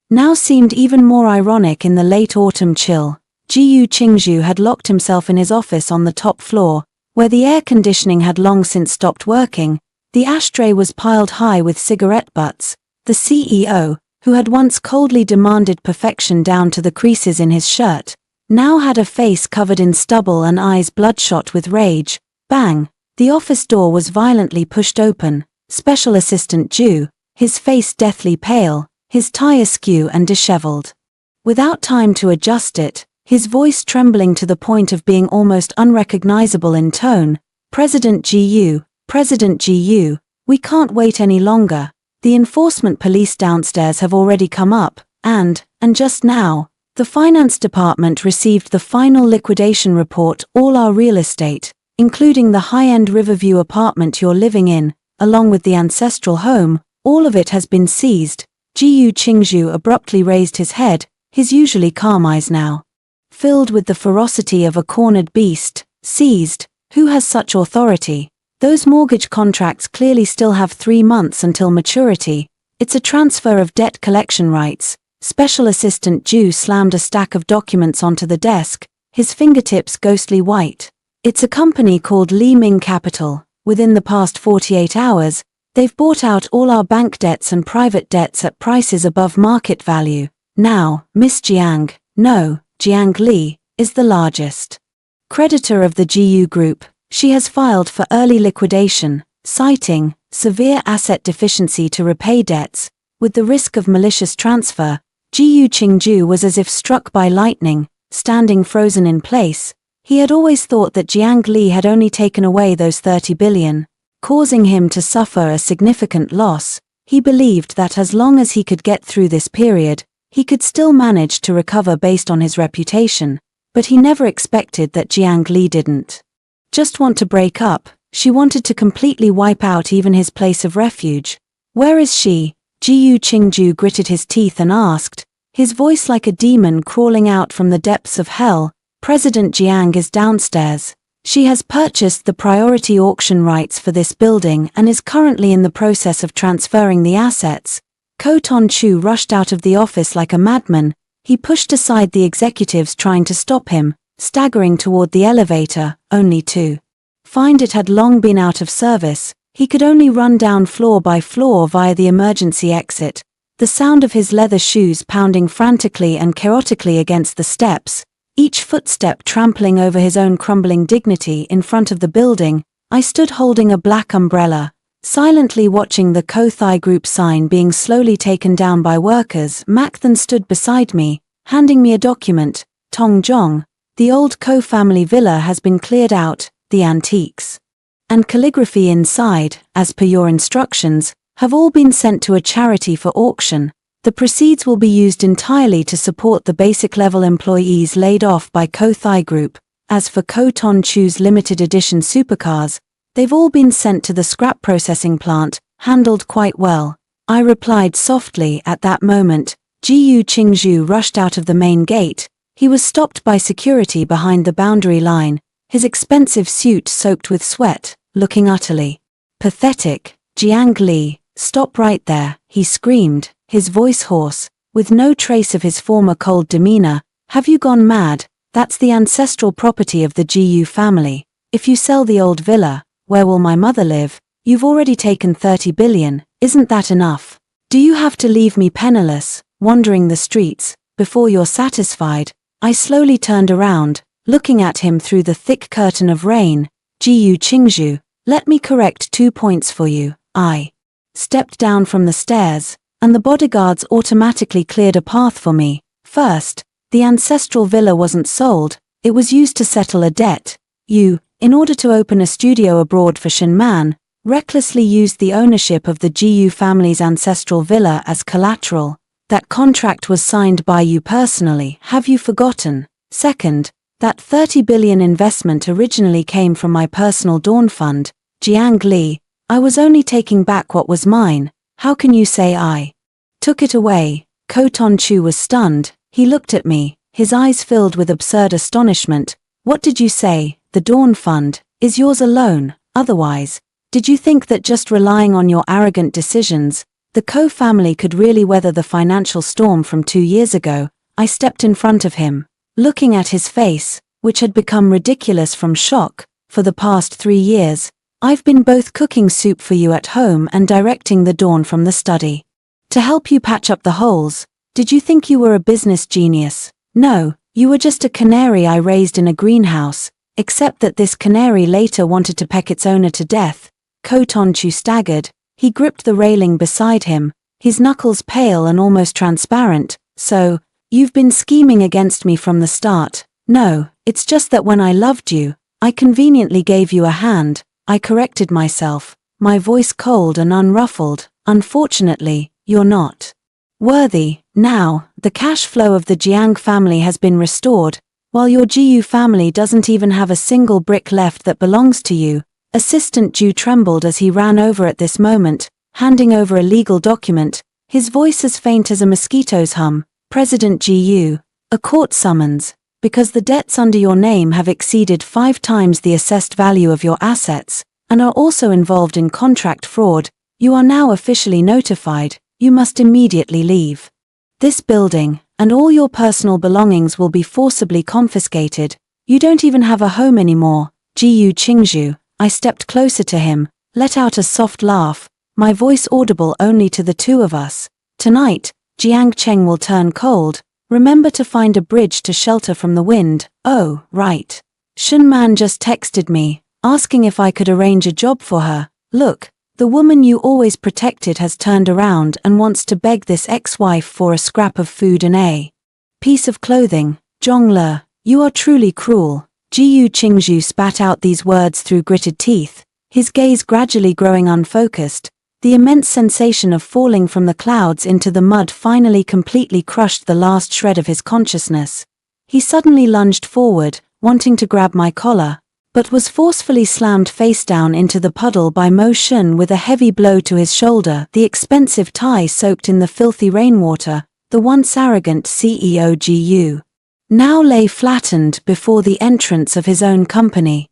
now seemed even more ironic in the late autumn chill. Jiyu Qingzhu had locked himself in his office on the top floor, where the air conditioning had long since stopped working. The ashtray was piled high with cigarette butts. The CEO, who had once coldly demanded perfection down to the creases in his shirt, now had a face covered in stubble and eyes bloodshot with rage. Bang! The office door was violently pushed open. Special Assistant Ju, his face deathly pale, his tie askew and disheveled. Without time to adjust it, his voice trembling to the point of being almost unrecognizable in tone, President GU, we can't wait any longer. The enforcement police downstairs have already come up, and just now, the finance department received the final liquidation report. All our real estate, including the high-end Riverview apartment you're living in, along with the ancestral home, all of it has been seized. Gu Qingzhu abruptly raised his head, his usually calm eyes now filled with the ferocity of a cornered beast. Seized? Who has such authority? Those mortgage contracts clearly still have 3 months until maturity. It's a transfer of debt collection rights. Special Assistant Ju slammed a stack of documents onto the desk, his fingertips ghostly white. It's a company called Li Ming Capital. Within the past 48 hours, they've bought out all our bank debts and private debts at prices above market value. Now, Miss Jiang, no, Jiang Li, is the largest creditor of the GU Group. She has filed for early liquidation, citing severe asset deficiency to repay debts. With the risk of malicious transfer, Gu Qingzhu was as if struck by lightning, standing frozen in place. He had always thought that Jiang Li had only taken away those 30 billion, causing him to suffer a significant loss. He believed that as long as he could get through this period, he could still manage to recover based on his reputation, but he never expected that Jiang Li didn't just want to break up. She wanted to completely wipe out even his place of refuge. Where is she? Gu Qingzhu gritted his teeth and asked, his voice like a demon crawling out from the depths of hell. President Jiang is downstairs. She has purchased the priority auction rights for this building and is currently in the process of transferring the assets. Ko Tongchu rushed out of the office like a madman. He pushed aside the executives trying to stop him, staggering toward the elevator, only to find it had long been out of service. He could only run down floor by floor via the emergency exit, the sound of his leather shoes pounding frantically and chaotically against the steps, each footstep trampling over his own crumbling dignity in front of the building. I stood holding a black umbrella, silently watching the Ko-Thai Group sign being slowly taken down by workers. Mac then stood beside me, handing me a document. Tong Zhong, the old Ko family villa has been cleared out. The antiques and calligraphy inside, as per your instructions, have all been sent to a charity for auction. The proceeds will be used entirely to support the basic level employees laid off by Ko-Thai Group. As for Ko Tongchu's limited edition supercars, they've all been sent to the scrap processing plant, handled quite well. I replied softly. At that moment, Gu Qingzhu rushed out of the main gate. He was stopped by security behind the boundary line, his expensive suit soaked with sweat, looking utterly pathetic. Jiang Li, stop right there, he screamed, his voice hoarse, with no trace of his former cold demeanor. Have you gone mad? That's the ancestral property of the Gu family. If you sell the old villa, where will my mother live? You've already taken 30 billion, isn't that enough? Do you have to leave me penniless, wandering the streets, before you're satisfied? I slowly turned around, looking at him through the thick curtain of rain. Gu Qingzhu, let me correct 2 points for you. I stepped down from the stairs, and the bodyguards automatically cleared a path for me. First, the ancestral villa wasn't sold, it was used to settle a debt. You, in order to open a studio abroad for Shinman, recklessly used the ownership of the Gu family's ancestral villa as collateral. That contract was signed by you personally. Have you forgotten? Second, that 30 billion investment originally came from my personal Dawn Fund. Jiang Li, I was only taking back what was mine. How can you say I took it away? Ko Tongchu was stunned. He looked at me, his eyes filled with absurd astonishment. What did you say? The Dawn Fund is yours alone. Otherwise, did you think that just relying on your arrogant decisions, the Ko family could really weather the financial storm from 2 years ago? I stepped in front of him, looking at his face, which had become ridiculous from shock. For the past 3 years, I've been both cooking soup for you at home and directing the Dawn from the study. To help you patch up the holes. Did you think you were a business genius? No, you were just a canary I raised in a greenhouse, except that this canary later wanted to peck its owner to death. Ko Tonchu staggered. He gripped the railing beside him, his knuckles pale and almost transparent. So, you've been scheming against me from the start. No, it's just that when I loved you, I conveniently gave you a hand. I corrected myself, my voice cold and unruffled. Unfortunately, you're not worthy. Now, the cash flow of the Jiang family has been restored, while your Jiyu family doesn't even have a single brick left that belongs to you. Assistant Ju trembled as he ran over at this moment, handing over a legal document, his voice as faint as a mosquito's hum. President Jiyu, a court summons. Because the debts under your name have exceeded 5 times the assessed value of your assets, and are also involved in contract fraud, you are now officially notified. You must immediately leave this building, and all your personal belongings will be forcibly confiscated. You don't even have a home anymore. Jiyu Qingzhu. I stepped closer to him, let out a soft laugh, my voice audible only to the two of us. Tonight, Jiang Cheng will turn cold. Remember to find a bridge to shelter from the wind. Oh, right. Shun Man just texted me, asking if I could arrange a job for her. Look, the woman you always protected has turned around and wants to beg this ex-wife for a scrap of food and a piece of clothing. Zhongli, you are truly cruel. Jiyu Qingzhu spat out these words through gritted teeth, his gaze gradually growing unfocused. The immense sensation of falling from the clouds into the mud finally completely crushed the last shred of his consciousness. He suddenly lunged forward, wanting to grab my collar, but was forcefully slammed face down into the puddle by Mo Shun with a heavy blow to his shoulder. The expensive tie soaked in the filthy rainwater, the once arrogant CEO Jiyu now lay flattened before the entrance of his own company.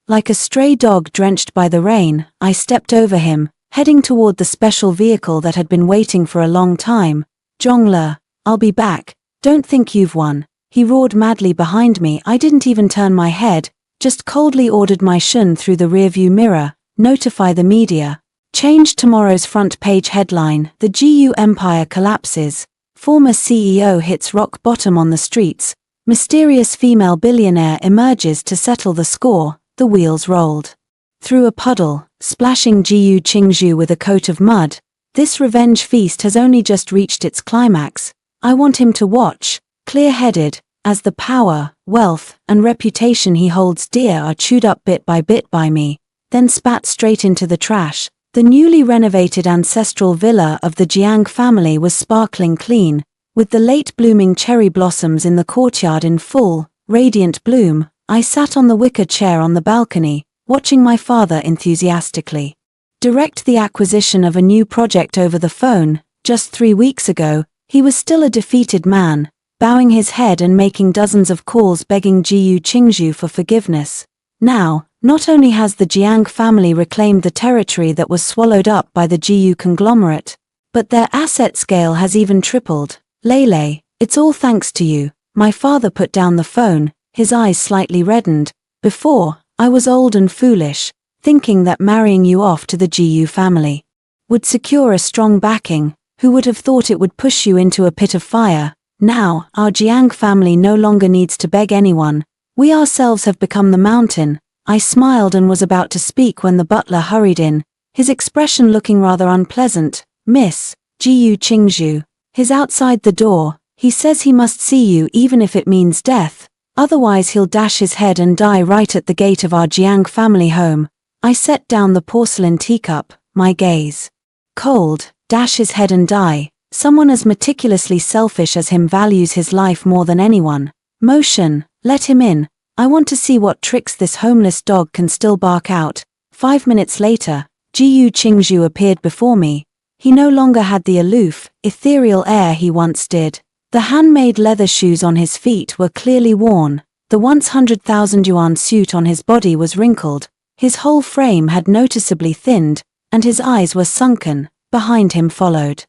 Like a stray dog drenched by the rain, I stepped over him, heading toward the special vehicle that had been waiting for a long time. Zhongli, I'll be back. Don't think you've won. He roared madly behind me. I didn't even turn my head, just coldly ordered my Shun through the rearview mirror. Notify the media. Change tomorrow's front page headline. The Jiyu Empire collapses. Former CEO hits rock bottom on the streets. Mysterious female billionaire emerges to settle the score. The wheels rolled through a puddle, splashing Jiyu Qingzhu with a coat of mud. This revenge feast has only just reached its climax. I want him to watch, clear-headed, as the power, wealth, and reputation he holds dear are chewed up bit by me, then spat straight into the trash. The newly renovated ancestral villa of the Jiang family was sparkling clean, with the late-blooming cherry blossoms in the courtyard in full, radiant bloom. I sat on the wicker chair on the balcony, watching my father enthusiastically direct the acquisition of a new project over the phone. Just 3 weeks ago, he was still a defeated man, bowing his head and making dozens of calls begging Jiyu Qingzhu for forgiveness. Now, not only has the Jiang family reclaimed the territory that was swallowed up by the Jiyu conglomerate, but their asset scale has even tripled. Lele, it's all thanks to you. My father put down the phone, his eyes slightly reddened. Before, I was old and foolish, thinking that marrying you off to the Jiyu family would secure a strong backing. Who would have thought it would push you into a pit of fire? Now, our Jiang family no longer needs to beg anyone. We ourselves have become the mountain. I smiled and was about to speak when the butler hurried in, his expression looking rather unpleasant. Miss Jiyu Qingzhu. He's outside the door. He says he must see you even if it means death. Otherwise he'll dash his head and die right at the gate of our Jiang family home. I set down the porcelain teacup, my gaze cold. Dash his head and die. Someone as meticulously selfish as him values his life more than anyone. Mo Shun, let him in. I want to see what tricks this homeless dog can still bark out. 5 minutes later, Jiyu Qingzhu appeared before me. He no longer had the aloof, ethereal air he once did. The handmade leather shoes on his feet were clearly worn. The once 100,000 yuan suit on his body was wrinkled. His whole frame had noticeably thinned, and his eyes were sunken. Behind him followed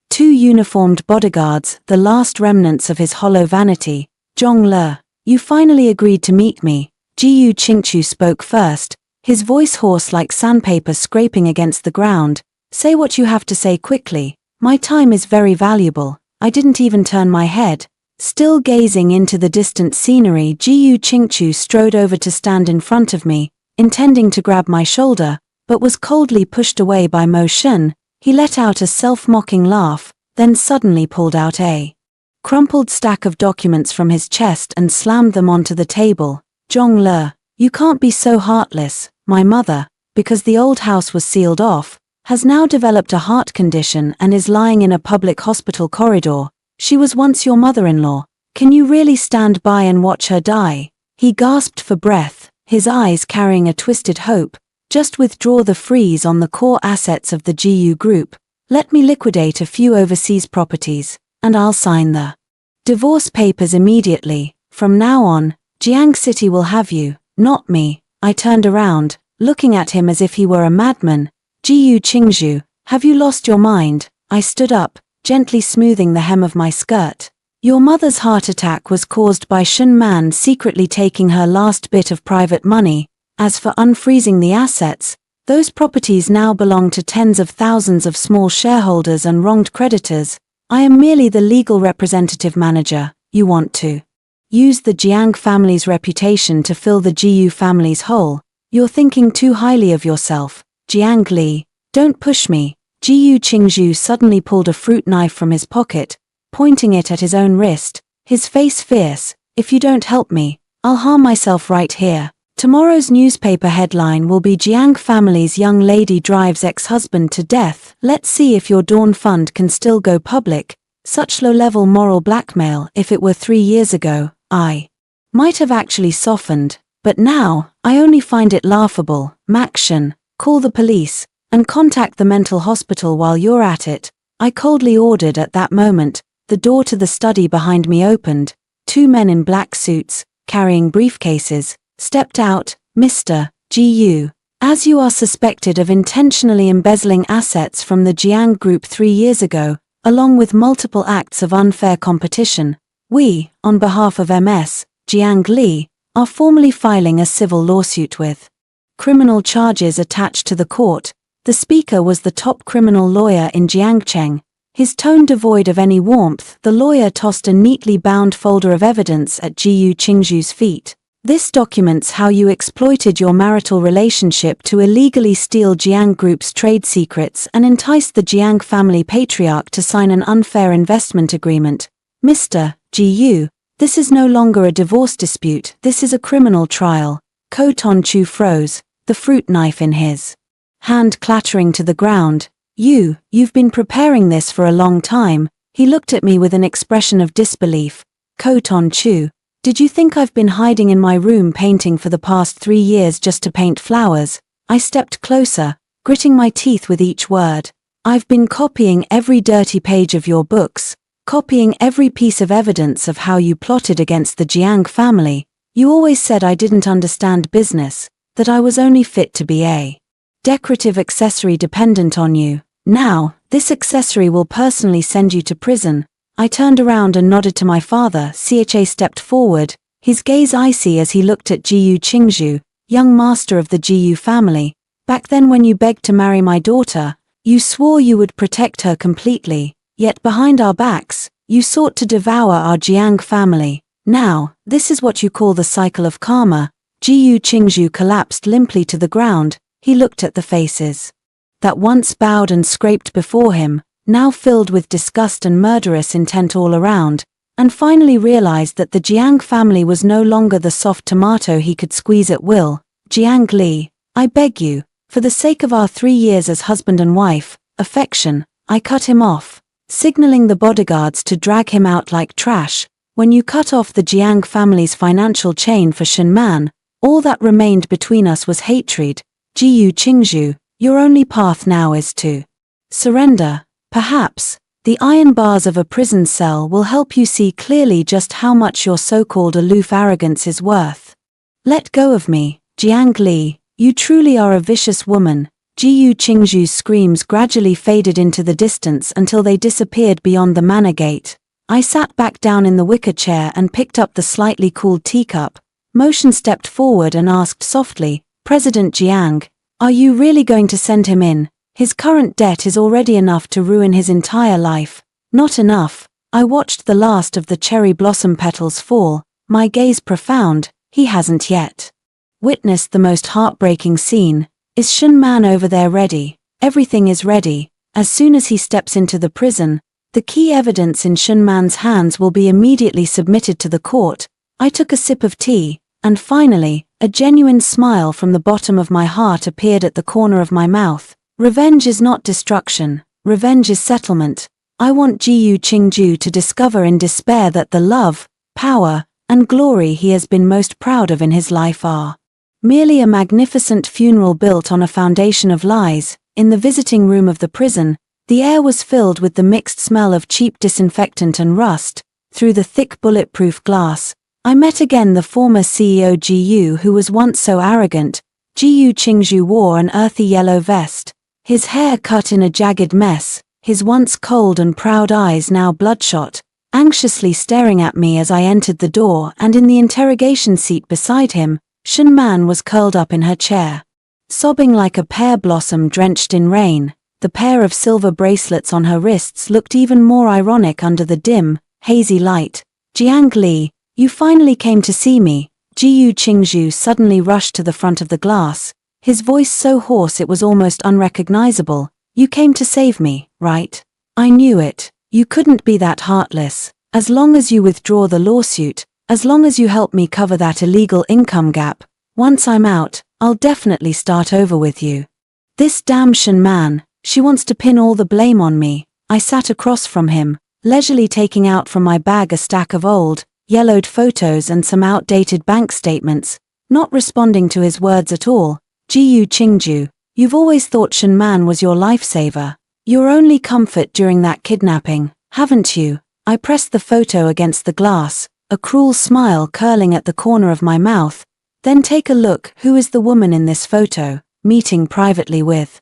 2 uniformed bodyguards, the last remnants of his hollow vanity. Zhongli, you finally agreed to meet me. Jiyu Qingzhu spoke first, his voice hoarse like sandpaper scraping against the ground. Say what you have to say quickly. My time is very valuable. I didn't even turn my head. Still gazing into the distant scenery, Jiyu Qingchu strode over to stand in front of me, intending to grab my shoulder, but was coldly pushed away by Mo Shun. He let out a self-mocking laugh, then suddenly pulled out a crumpled stack of documents from his chest and slammed them onto the table. Zhong-le, you can't be so heartless. My mother, because the old house was sealed off, has now developed a heart condition and is lying in a public hospital corridor. She was once your mother-in-law. Can you really stand by and watch her die? He gasped for breath, his eyes carrying a twisted hope. Just withdraw the freeze on the core assets of the GU Group. Let me liquidate a few overseas properties, and I'll sign the divorce papers immediately. From now on, Jiang City will have you, not me. I turned around, looking at him as if he were a madman. Jiyu Qingzhu, have you lost your mind? I stood up, gently smoothing the hem of my skirt. Your mother's heart attack was caused by Shun Man secretly taking her last bit of private money. As for unfreezing the assets, those properties now belong to tens of thousands of small shareholders and wronged creditors. I am merely the legal representative manager. You want to use the Jiang family's reputation to fill the Jiyu family's hole. You're thinking too highly of yourself. Jiang Li, don't push me. Jiyu Qingzhu suddenly pulled a fruit knife from his pocket, pointing it at his own wrist, his face fierce. If you don't help me, I'll harm myself right here. Tomorrow's newspaper headline will be Jiang family's young lady drives ex-husband to death. Let's see if your Dawn Fund can still go public. Such low-level moral blackmail. If it were 3 years ago, I might have actually softened, but now, I only find it laughable. Makshan, call the police, and contact the mental hospital while you're at it. I coldly ordered. At that moment, the door to the study behind me opened. 2 men in black suits, carrying briefcases, stepped out. Mr. Gu, as you are suspected of intentionally embezzling assets from the Jiang Group 3 years ago, along with multiple acts of unfair competition, we, on behalf of MS, Jiang Li, are formally filing a civil lawsuit with criminal charges attached to the court. The speaker was the top criminal lawyer in Jiangcheng. His tone devoid of any warmth. The lawyer tossed a neatly bound folder of evidence at Jiyu Qingzhu's feet. This documents how you exploited your marital relationship to illegally steal Jiang Group's trade secrets and enticed the Jiang family patriarch to sign an unfair investment agreement. Mr. Jiyu, this is no longer a divorce dispute, this is a criminal trial. Ko Tonchu froze, the fruit knife in his hand clattering to the ground. You've been preparing this for a long time. He looked at me with an expression of disbelief. Ko Tonchu, did you think I've been hiding in my room painting for the past 3 years just to paint flowers? I stepped closer, gritting my teeth with each word. I've been copying every dirty page of your books, copying every piece of evidence of how you plotted against the Jiang family. You always said I didn't understand business, that I was only fit to be a decorative accessory dependent on you. Now, this accessory will personally send you to prison. I turned around and nodded to my father. Cha stepped forward, his gaze icy as he looked at Jiyu Qingzhu, young master of the Jiyu family. Back then when you begged to marry my daughter, you swore you would protect her completely, yet behind our backs, you sought to devour our Jiang family. Now, this is what you call the cycle of karma. Jiyu Qingzhu collapsed limply to the ground. He looked at the faces that once bowed and scraped before him, now filled with disgust and murderous intent all around, and finally realized that the Jiang family was no longer the soft tomato he could squeeze at will. Jiang Li, I beg you, for the sake of our 3 years as husband and wife, affection, I cut him off, signaling the bodyguards to drag him out like trash. When you cut off the Jiang family's financial chain for Shun Man, all that remained between us was hatred. Jiyu Qingzhu, your only path now is to surrender. Perhaps, the iron bars of a prison cell will help you see clearly just how much your so-called aloof arrogance is worth. Let go of me, Jiang Li, you truly are a vicious woman. Jiyu Qingzhu's screams gradually faded into the distance until they disappeared beyond the manor gate. I sat back down in the wicker chair and picked up the slightly cooled teacup. Motion stepped forward and asked softly, President Jiang, are you really going to send him in? His current debt is already enough to ruin his entire life. Not enough, I watched the last of the cherry blossom petals fall, my gaze profound. He hasn't yet witnessed the most heartbreaking scene. Is Shun Man over there ready? Everything is ready. As soon as he steps into the prison, the key evidence in Shun Man's hands will be immediately submitted to the court. I took a sip of tea, and finally, a genuine smile from the bottom of my heart appeared at the corner of my mouth. Revenge is not destruction. Revenge is settlement. I want Jiyu Qingju to discover in despair that the love, power, and glory he has been most proud of in his life are merely a magnificent funeral built on a foundation of lies. In the visiting room of the prison, the air was filled with the mixed smell of cheap disinfectant and rust. Through the thick bulletproof glass, I met again the former CEO Jiyu who was once so arrogant. Jiyu Qingju wore an earthy yellow vest, his hair cut in a jagged mess, his once cold and proud eyes now bloodshot, anxiously staring at me as I entered the door, and in the interrogation seat beside him, Shun Man was curled up in her chair, sobbing like a pear blossom drenched in rain. The pair of silver bracelets on her wrists looked even more ironic under the dim, hazy light. Jiang Li, you finally came to see me. Jiyu Qingju suddenly rushed to the front of the glass, his voice so hoarse it was almost unrecognizable. You came to save me, right? I knew it. You couldn't be that heartless. As long as you withdraw the lawsuit, as long as you help me cover that illegal income gap, once I'm out, I'll definitely start over with you. This damn Shun Man, she wants to pin all the blame on me. I sat across from him, leisurely taking out from my bag a stack of old, yellowed photos and some outdated bank statements, not responding to his words at all. Jiyu Qingju, you've always thought Shun Man was your lifesaver, your only comfort during that kidnapping, haven't you? I pressed the photo against the glass, a cruel smile curling at the corner of my mouth. Then take a look. Who is the woman in this photo? Meeting privately with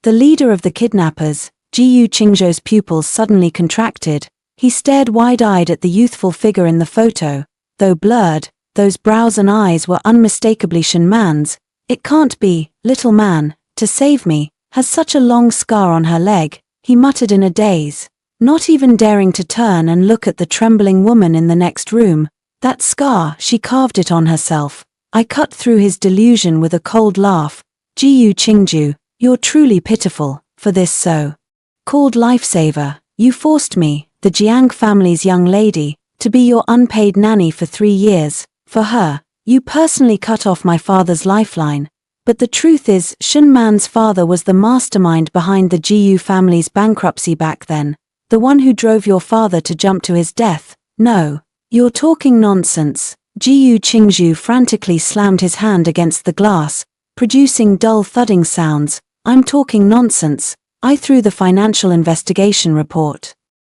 the leader of the kidnappers. Jiyu Qingju's pupils suddenly contracted. He stared wide-eyed at the youthful figure in the photo. Though blurred, those brows and eyes were unmistakably Shun Man's. It can't be. Little man, to save me, has such a long scar on her leg, he muttered in a daze, not even daring to turn and look at the trembling woman in the next room. That scar, she carved it on herself. I cut through his delusion with a cold laugh. Jiyu Qingju, you're truly pitiful, for this so-called lifesaver. You forced me, the Jiang family's young lady, to be your unpaid nanny for 3 years. For her, you personally cut off my father's lifeline. But the truth is, Shun Man's father was the mastermind behind the Jiyu family's bankruptcy back then, the one who drove your father to jump to his death. No, you're talking nonsense. Jiyu Qingju frantically slammed his hand against the glass, producing dull thudding sounds. I'm talking nonsense. I threw the financial investigation report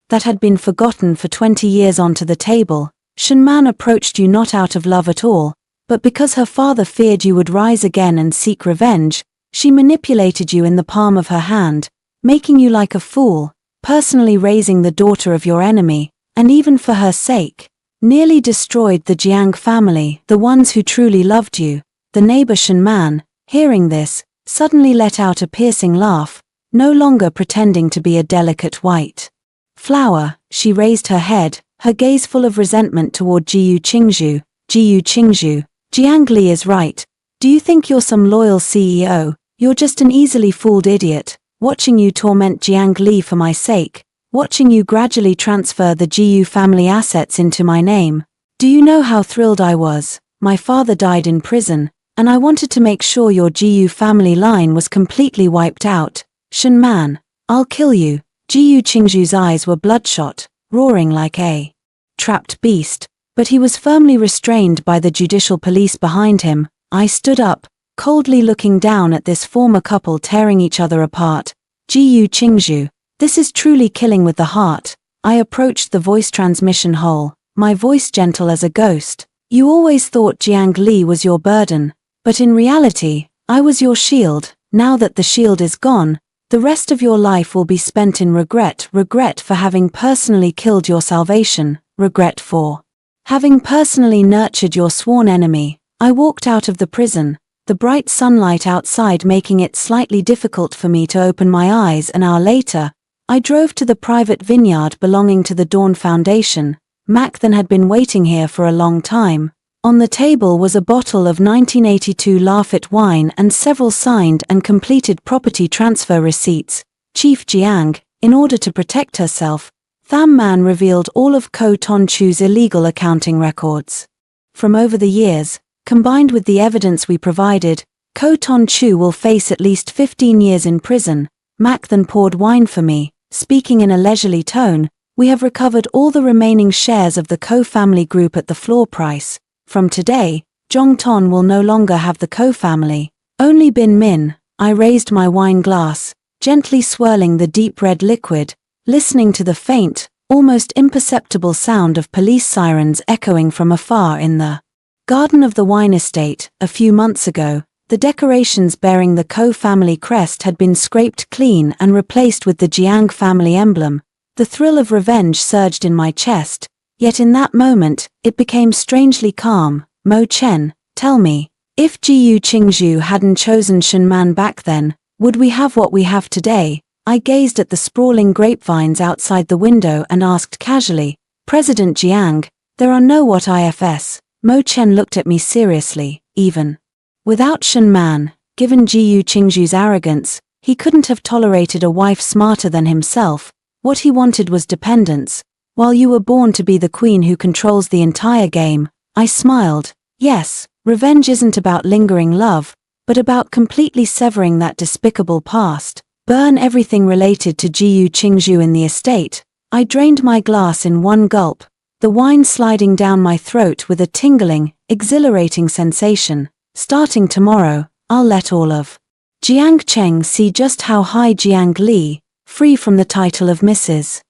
that had been forgotten for 20 years onto the table. Shun Man approached you not out of love at all, but because her father feared you would rise again and seek revenge. She manipulated you in the palm of her hand, making you like a fool, personally raising the daughter of your enemy, and even for her sake, nearly destroyed the Jiang family, the ones who truly loved you. The neighbor Shun Man, hearing this, suddenly let out a piercing laugh, no longer pretending to be a delicate white flower. She raised her head, her gaze full of resentment toward Jiyu Qingju. Jiyu Qingju, Jiang Li is right. Do you think you're some loyal CEO? You're just an easily fooled idiot. Watching you torment Jiang Li for my sake, watching you gradually transfer the Jiyu family assets into my name. Do you know how thrilled I was? My father died in prison, and I wanted to make sure your Jiyu family line was completely wiped out. Shun Man, I'll kill you. Jiyu Qingju's eyes were bloodshot, roaring like a trapped beast, but he was firmly restrained by the judicial police behind him. I stood up, coldly looking down at this former couple tearing each other apart. Jiyu Qingju, this is truly killing with the heart. I approached the voice transmission hole, my voice gentle as a ghost. You always thought Jiang Li was your burden, but in reality, I was your shield. Now that the shield is gone, the rest of your life will be spent in regret. Regret for having personally killed your salvation, regret for having personally nurtured your sworn enemy. I walked out of the prison, the bright sunlight outside making it slightly difficult for me to open my eyes. An hour later, I drove to the private vineyard belonging to the Dawn Foundation. Mac then had been waiting here for a long time. On the table was a bottle of 1982 Lafite wine and several signed and completed property transfer receipts. Chief Jiang, in order to protect herself, Tham Man revealed all of Ko Ton Chu's illegal accounting records. From over the years, combined with the evidence we provided, Ko Ton Chu will face at least 15 years in prison. Mac then poured wine for me, speaking in a leisurely tone. We have recovered all the remaining shares of the Ko family group at the floor price. From today, Jong Ton will no longer have the Ko family. Only Bin Min. I raised my wine glass, gently swirling the deep red liquid, listening to the faint, almost imperceptible sound of police sirens echoing from afar in the garden of the wine estate. A few months ago, the decorations bearing the Ko family crest had been scraped clean and replaced with the Jiang family emblem. The thrill of revenge surged in my chest, yet in that moment, it became strangely calm. Mo Chen, tell me, if Jiyu Qingzhu hadn't chosen Shen Man back then, would we have what we have today? I gazed at the sprawling grapevines outside the window and asked casually, President Jiang, there are no what ifs. Mo Chen looked at me seriously. Even without Shen Man, given Jiyu Qingzhu's arrogance, he couldn't have tolerated a wife smarter than himself. What he wanted was dependence. While you were born to be the queen who controls the entire game, I smiled. Yes, revenge isn't about lingering love, but about completely severing that despicable past. Burn everything related to Jiyu Qingzhu in the estate. I drained my glass in one gulp, the wine sliding down my throat with a tingling, exhilarating sensation. Starting tomorrow, I'll let all of Jiang Cheng see just how high Jiang Li, free from the title of Mrs.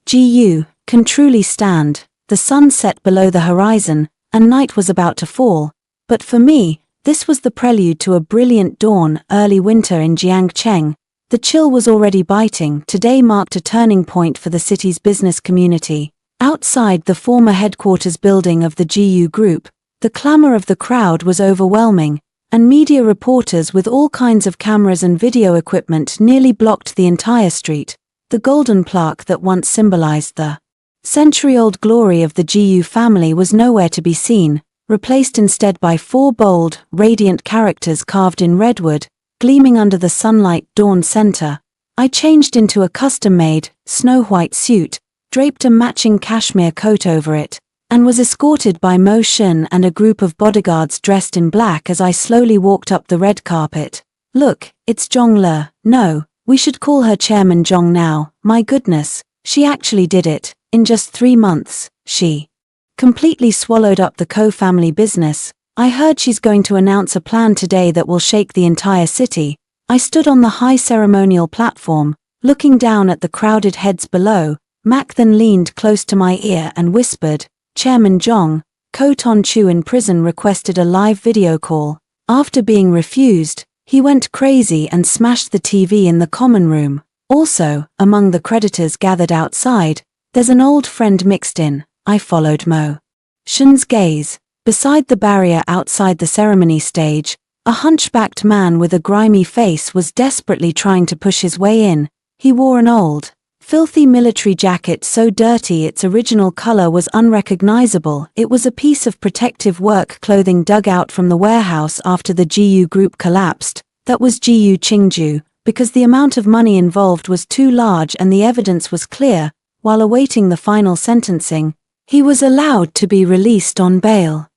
Jiyu, can truly stand. The sun set below the horizon, and night was about to fall. But for me, this was the prelude to a brilliant dawn. Early winter in Jiangcheng. The chill was already biting. Today marked a turning point for the city's business community. Outside the former headquarters building of the Jiyu Group, the clamor of the crowd was overwhelming, and media reporters with all kinds of cameras and video equipment nearly blocked the entire street. The golden plaque that once symbolized the century-old glory of the Jiyu family was nowhere to be seen, replaced instead by 4 bold, radiant characters carved in redwood, gleaming under the sunlight. Dawn Center. I changed into a custom-made, snow-white suit, draped a matching cashmere coat over it, and was escorted by Mo Shen and a group of bodyguards dressed in black as I slowly walked up the red carpet. Look, it's Zhong Le. No, we should call her Chairman Zhong now. My goodness, she actually did it. In just 3 months, she completely swallowed up the Ko family business. I heard she's going to announce a plan today that will shake the entire city. I stood on the high ceremonial platform, looking down at the crowded heads below. Mac then leaned close to my ear and whispered, Chairman Zhong, Ko Ton Chu in prison requested a live video call. After being refused, he went crazy and smashed the TV in the common room. Also, among the creditors gathered outside, there's an old friend mixed in. I followed Mo Shen's gaze. Beside the barrier outside the ceremony stage, a hunchbacked man with a grimy face was desperately trying to push his way in. He wore an old, filthy military jacket so dirty its original color was unrecognizable. It was a piece of protective work clothing dug out from the warehouse after the Jiyu Group collapsed. That was Jiyu Qingzhu, because the amount of money involved was too large and the evidence was clear. While awaiting the final sentencing, he was allowed to be released on bail,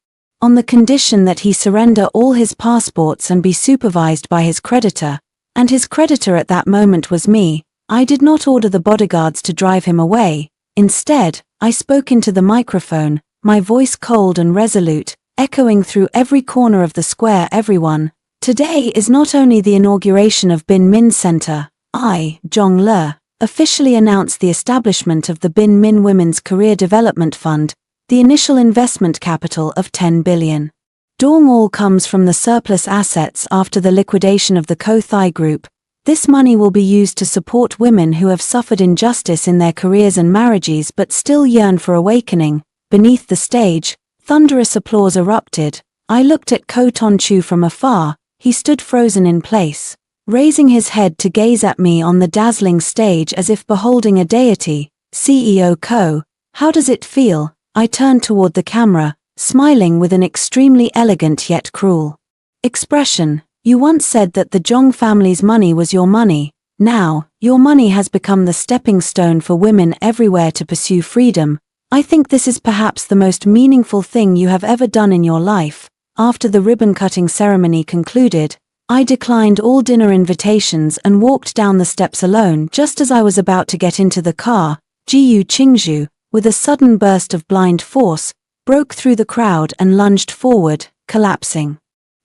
on the condition that he surrender all his passports and be supervised by his creditor, and his creditor at that moment was me. I did not order the bodyguards to drive him away. Instead, I spoke into the microphone, my voice cold and resolute, echoing through every corner of the square. Everyone, today is not only the inauguration of Bin Min Center. I, Zhong Le, officially announced the establishment of the Bin Min Women's Career Development Fund, the initial investment capital of 10 billion. Dong all comes from the surplus assets after the liquidation of the Ko Thai Group. This money will be used to support women who have suffered injustice in their careers and marriages but still yearn for awakening. Beneath the stage, thunderous applause erupted. I looked at Ko Ton Chu from afar. He stood frozen in place, raising his head to gaze at me on the dazzling stage as if beholding a deity. CEO Ko, how does it feel? I turned toward the camera, smiling with an extremely elegant yet cruel expression. You once said that the Zhong family's money was your money. Now, your money has become the stepping stone for women everywhere to pursue freedom. I think this is perhaps the most meaningful thing you have ever done in your life. After the ribbon-cutting ceremony concluded, I declined all dinner invitations and walked down the steps alone. Just as I was about to get into the car, Jiyu Qingzhu, with a sudden burst of blind force, broke through the crowd and lunged forward, collapsing.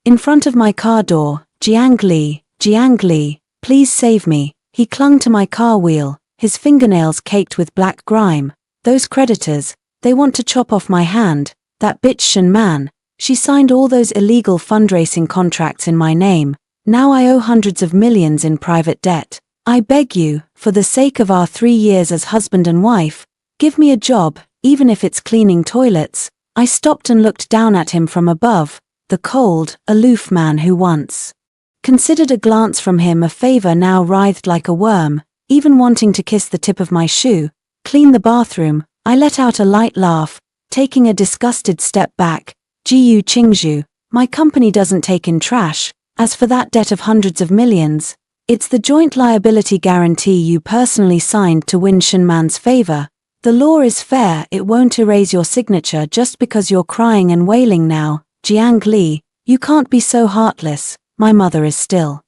In front of my car door, Jiang Li, please save me. He clung to my car wheel, his fingernails caked with black grime. Those creditors, they want to chop off my hand. That bitch Shen Man, she signed all those illegal fundraising contracts in my name. Now I owe hundreds of millions in private debt. I beg you, for the sake of our 3 years as husband and wife, give me a job, even if it's cleaning toilets. I stopped and looked down at him from above, the cold, aloof man who once considered a glance from him a favor now writhed like a worm, even wanting to kiss the tip of my shoe. Clean the bathroom. I let out a light laugh, taking a disgusted step back. Jiyu Qingzhu, my company doesn't take in trash. As for that debt of hundreds of millions, it's the joint liability guarantee you personally signed to win Shen Man's favor. The law is fair, it won't erase your signature just because you're crying and wailing now. Jiang Li, you can't be so heartless. My mother is still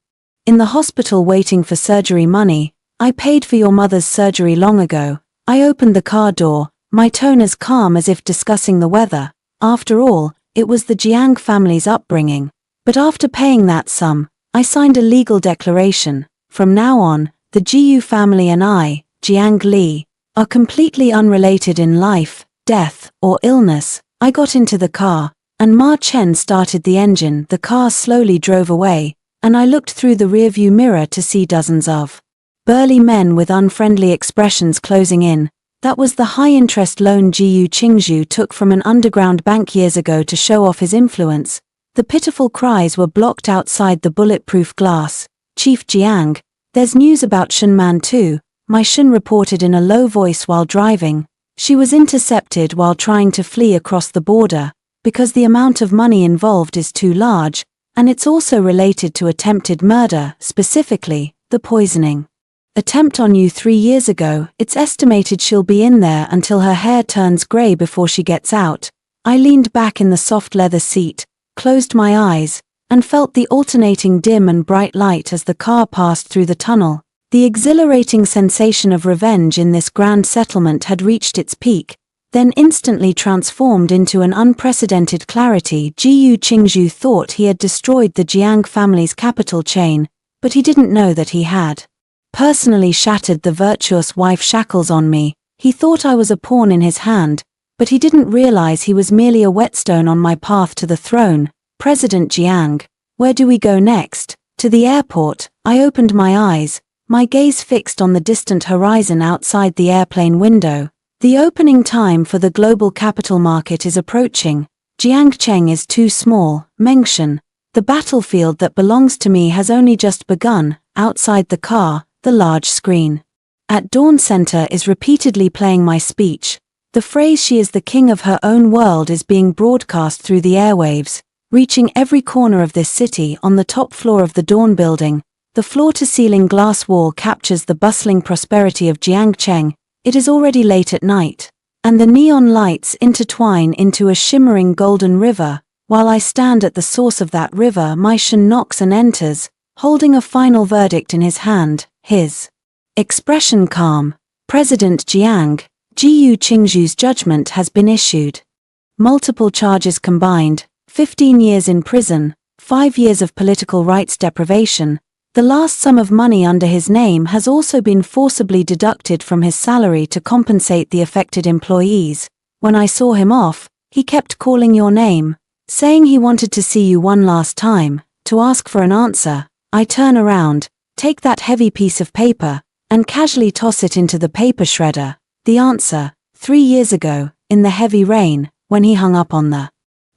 in the hospital waiting for surgery money. I paid for your mother's surgery long ago. I opened the car door, my tone as calm as if discussing the weather. After all, it was the Jiang family's upbringing. But after paying that sum, I signed a legal declaration. From now on, the Jiyu family and I, Jiang Li, are completely unrelated in life, death, or illness. I got into the car, and Ma Chen started the engine. The car slowly drove away, and I looked through the rearview mirror to see dozens of burly men with unfriendly expressions closing in. That was the high-interest loan Jiyu Qingzhu took from an underground bank years ago to show off his influence. The pitiful cries were blocked outside the bulletproof glass. Chief Jiang, there's news about Shen Man too, my Shen reported in a low voice while driving. She was intercepted while trying to flee across the border, because the amount of money involved is too large, and it's also related to attempted murder, specifically, the poisoning attempt on you 3 years ago. It's estimated she'll be in there until her hair turns grey before she gets out. I leaned back in the soft leather seat, closed my eyes, and felt the alternating dim and bright light as the car passed through the tunnel. The exhilarating sensation of revenge in this grand settlement had reached its peak, then instantly transformed into an unprecedented clarity. Jiyu Qingzhu thought he had destroyed the Jiang family's capital chain, but he didn't know that he had personally shattered the virtuous wife shackles on me. He thought I was a pawn in his hand, but he didn't realize he was merely a whetstone on my path to the throne. President Jiang, where do we go next? To the airport. I opened my eyes, my gaze fixed on the distant horizon outside the airplane window. The opening time for the global capital market is approaching. Jiangcheng is too small. Mengshan, the battlefield that belongs to me has only just begun. Outside the car, the large screen at Dawn Center is repeatedly playing my speech. The phrase "she is the king of her own world" is being broadcast through the airwaves, reaching every corner of this city. On the top floor of the Dawn building, the floor-to-ceiling glass wall captures the bustling prosperity of Jiangcheng. It is already late at night, and the neon lights intertwine into a shimmering golden river. While I stand at the source of that river, my Shen knocks and enters, holding a final verdict in his hand, his expression calm. President Jiang, Jiyu Qingzhu's judgment has been issued. Multiple charges combined, 15 years in prison, 5 years of political rights deprivation. The last sum of money under his name has also been forcibly deducted from his salary to compensate the affected employees. When I saw him off, he kept calling your name, saying he wanted to see you one last time, to ask for an answer. I turn around, take that heavy piece of paper, and casually toss it into the paper shredder. The answer, 3 years ago, in the heavy rain, when he hung up on the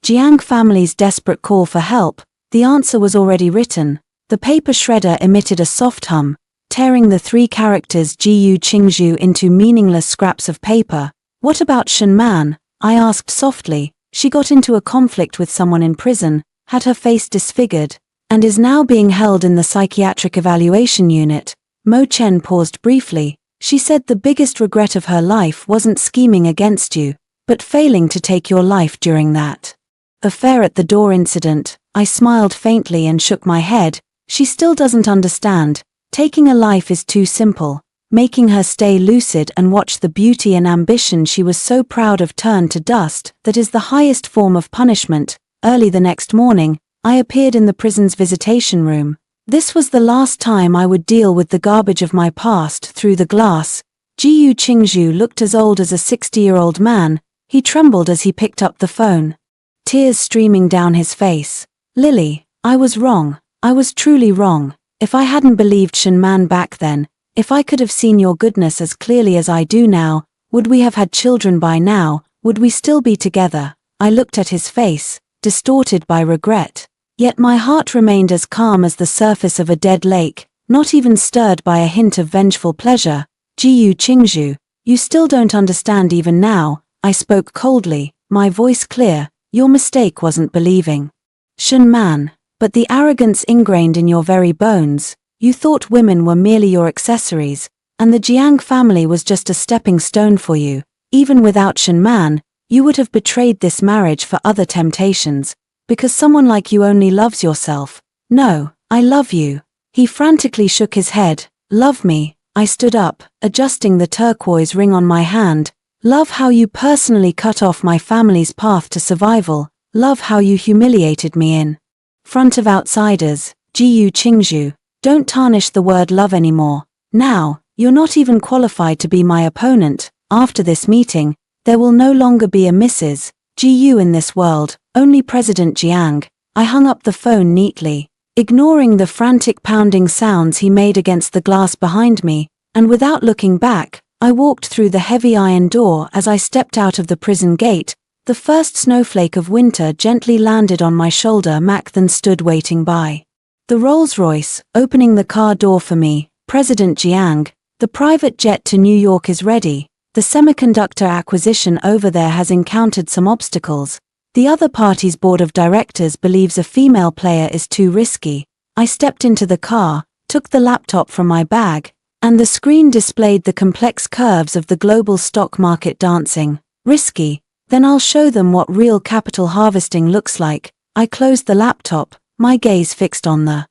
Jiang family's desperate call for help, the answer was already written. The paper shredder emitted a soft hum, tearing the 3 characters Jiyu Qingzhu into meaningless scraps of paper. What about Shen Man? I asked softly. She got into a conflict with someone in prison, had her face disfigured, and is now being held in the psychiatric evaluation unit. Mo Chen paused briefly. She said the biggest regret of her life wasn't scheming against you, but failing to take your life during that affair at the door incident. I smiled faintly and shook my head. She still doesn't understand. Taking a life is too simple. Making her stay lucid and watch the beauty and ambition she was so proud of turn to dust, that is the highest form of punishment. Early the next morning, I appeared in the prison's visitation room. This was the last time I would deal with the garbage of my past through the glass. Jiyu Qingzhu looked as old as a 60-year-old man. He trembled as he picked up the phone, tears streaming down his face. Lily, I was wrong. I was truly wrong. If I hadn't believed Shen Man back then, if I could have seen your goodness as clearly as I do now, would we have had children by now? Would we still be together? I looked at his face, distorted by regret. Yet my heart remained as calm as the surface of a dead lake, not even stirred by a hint of vengeful pleasure. Jiyu Qingzhu, you still don't understand even now. I spoke coldly, my voice clear. Your mistake wasn't believing Shen Man, but the arrogance ingrained in your very bones. You thought women were merely your accessories, and the Jiang family was just a stepping stone for you. Even without Shen Man, you would have betrayed this marriage for other temptations, because someone like you only loves yourself. No, I love you. He frantically shook his head. Love me? I stood up, adjusting the turquoise ring on my hand. Love how you personally cut off my family's path to survival. Love how you humiliated me in front of outsiders. Jiyu Qingzhu, don't tarnish the word love anymore. Now, you're not even qualified to be my opponent. After this meeting, there will no longer be a Mrs. Jiyu in this world, only President Jiang. I hung up the phone neatly, ignoring the frantic pounding sounds he made against the glass behind me, and without looking back, I walked through the heavy iron door. As I stepped out of the prison gate, the first snowflake of winter gently landed on my shoulder. Mac then stood waiting by the Rolls-Royce, opening the car door for me. President Jiang, the private jet to New York is ready. The semiconductor acquisition over there has encountered some obstacles. The other party's board of directors believes a female player is too risky. I stepped into the car, took the laptop from my bag, and the screen displayed the complex curves of the global stock market dancing. Risky? Then I'll show them what real capital harvesting looks like. I closed the laptop, my gaze fixed on the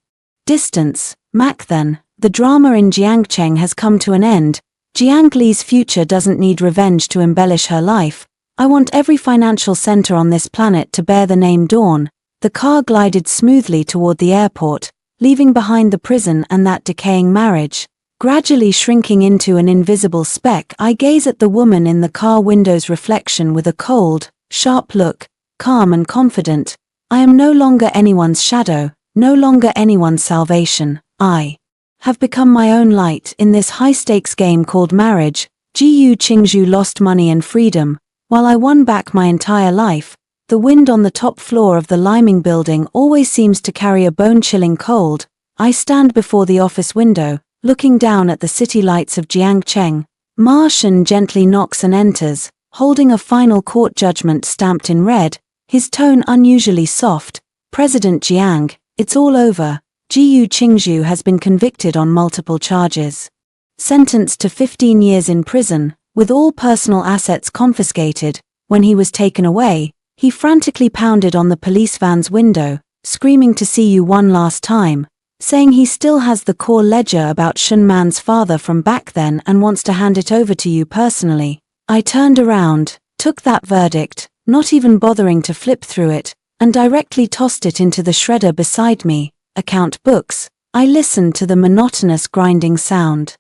distance. Mac then, the drama in Jiangcheng has come to an end. Jiang Li's future doesn't need revenge to embellish her life. I want every financial center on this planet to bear the name Dawn. The car glided smoothly toward the airport, leaving behind the prison and that decaying marriage. Gradually shrinking into an invisible speck, I gaze at the woman in the car window's reflection with a cold, sharp look, calm and confident. I am no longer anyone's shadow, no longer anyone's salvation. I have become my own light in this high-stakes game called marriage. Jiyu Qingzhu lost money and freedom, while I won back my entire life. The wind on the top floor of the Liming building always seems to carry a bone-chilling cold. I stand before the office window, looking down at the city lights of Jiangcheng. Ma Shen gently knocks and enters, holding a final court judgment stamped in red, his tone unusually soft. President Jiang, it's all over. Jiyu Qingzhu has been convicted on multiple charges. Sentenced to 15 years in prison, with all personal assets confiscated. When he was taken away, he frantically pounded on the police van's window, screaming to see you one last time, saying he still has the core ledger about Shen Man's father from back then and wants to hand it over to you personally. I turned around, took that verdict, not even bothering to flip through it, and directly tossed it into the shredder beside me. Account books. I listened to the monotonous grinding sound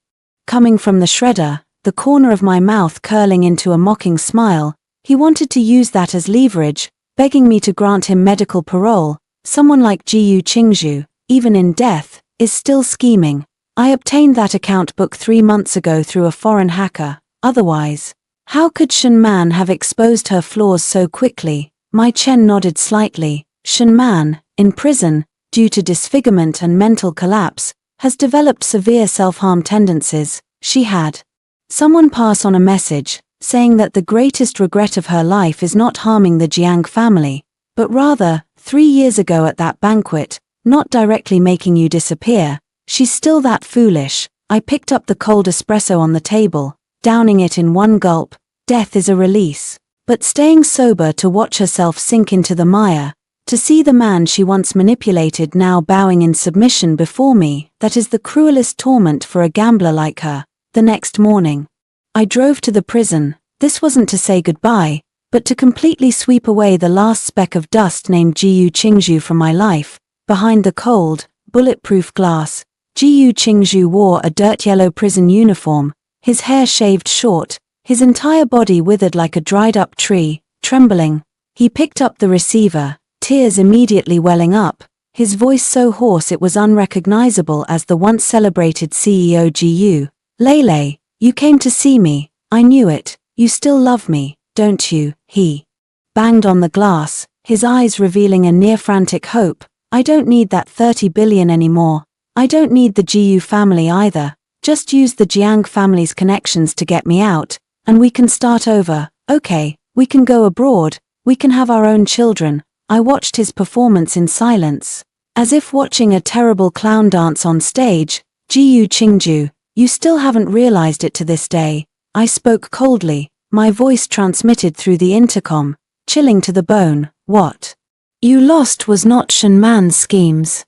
coming from the shredder, the corner of my mouth curling into a mocking smile. He wanted to use that as leverage, begging me to grant him medical parole. Someone like Jiyu Qingzhu, even in death, is still scheming. I obtained that account book 3 months ago through a foreign hacker. Otherwise, how could Shen Man have exposed her flaws so quickly? My Chen nodded slightly. Shen Man, in prison, due to disfigurement and mental collapse, has developed severe self-harm tendencies. She had someone pass on a message, saying that the greatest regret of her life is not harming the Jiang family, but rather, 3 years ago at that banquet, not directly making you disappear. She's still that foolish. I picked up the cold espresso on the table, downing it in one gulp. Death is a release. But staying sober to watch herself sink into the mire, to see the man she once manipulated now bowing in submission before me, that is the cruelest torment for a gambler like her. The next morning, I drove to the prison. This wasn't to say goodbye, but to completely sweep away the last speck of dust named Jiyu Qingzhu from my life. Behind the cold, bulletproof glass, Jiyu Qingzhu wore a dirt yellow prison uniform, his hair shaved short, his entire body withered like a dried-up tree. Trembling, he picked up the receiver, tears immediately welling up, his voice so hoarse it was unrecognizable as the once celebrated CEO Jiyu. "Lele, you came to see me. I knew it. You still love me, don't you?" He banged on the glass, his eyes revealing a near-frantic hope. "I don't need that 30 billion anymore. I don't need the Jiyu family either. Just use the Jiang family's connections to get me out, and we can start over. Okay, we can go abroad, we can have our own children." I watched his performance in silence, as if watching a terrible clown dance on stage. "Jiyu Qingzhu, you still haven't realized it to this day." I spoke coldly, my voice transmitted through the intercom, chilling to the bone. "What you lost was not Shen Man's schemes,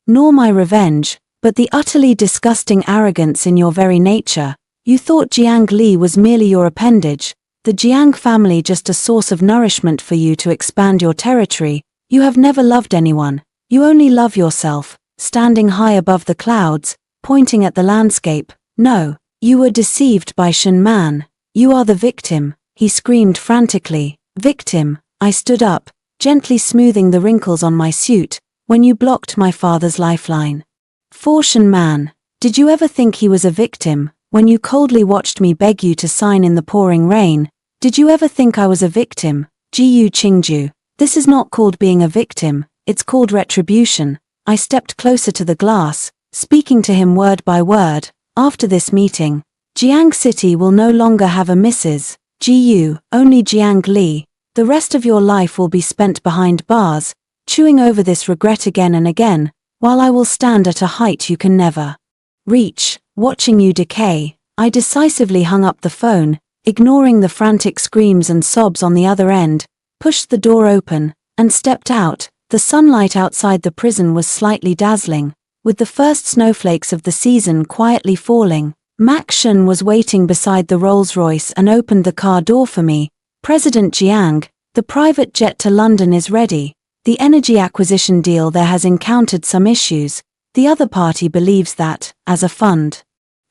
nor my revenge, but the utterly disgusting arrogance in your very nature. You thought Jiang Li was merely your appendage, the Jiang family just a source of nourishment for you to expand your territory. You have never loved anyone, you only love yourself." Standing high above the clouds, pointing at the landscape. "No, you were deceived by Shen Man. You are the victim," he screamed frantically. "Victim." I stood up, gently smoothing the wrinkles on my suit. "When you blocked my father's lifeline for Shen Man, did you ever think he was a victim? When you coldly watched me beg you to sign in the pouring rain, did you ever think I was a victim? Jiyu Qingzhu, this is not called being a victim, it's called retribution." I stepped closer to the glass, speaking to him word by word. "After this meeting, Jiang City will no longer have a Mrs. Jiyu, only Jiang Li. The rest of your life will be spent behind bars, chewing over this regret again and again, while I will stand at a height you can never reach, watching you decay." I decisively hung up the phone, ignoring the frantic screams and sobs on the other end, pushed the door open, and stepped out. The sunlight outside the prison was slightly dazzling, with the first snowflakes of the season quietly falling. Max Shen was waiting beside the Rolls-Royce and opened the car door for me. "President Jiang, the private jet to London is ready. The energy acquisition deal there has encountered some issues. The other party believes that, as a fund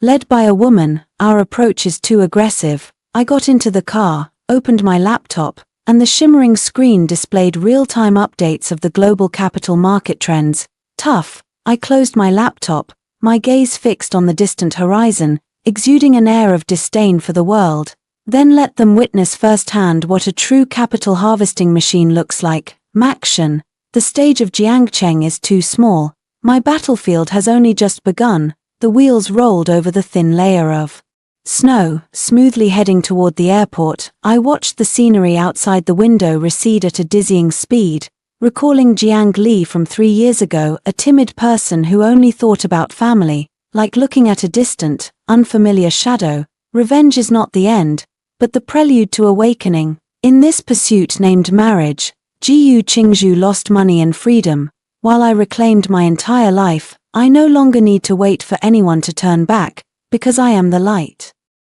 led by a woman, our approach is too aggressive." I got into the car, opened my laptop, and the shimmering screen displayed real-time updates of the global capital market trends. Tough. I closed my laptop, my gaze fixed on the distant horizon, exuding an air of disdain for the world. Then let them witness firsthand what a true capital harvesting machine looks like. Max Shen, the stage of Jiangcheng is too small. My battlefield has only just begun. The wheels rolled over the thin layer of snow, smoothly heading toward the airport. I watched the scenery outside the window recede at a dizzying speed, recalling Jiang Li from 3 years ago, a timid person who only thought about family, like looking at a distant, unfamiliar shadow. Revenge is not the end, but the prelude to awakening. In this pursuit named marriage, Jiyu Qingzhu lost money and freedom. While I reclaimed my entire life, I no longer need to wait for anyone to turn back, because I am the light.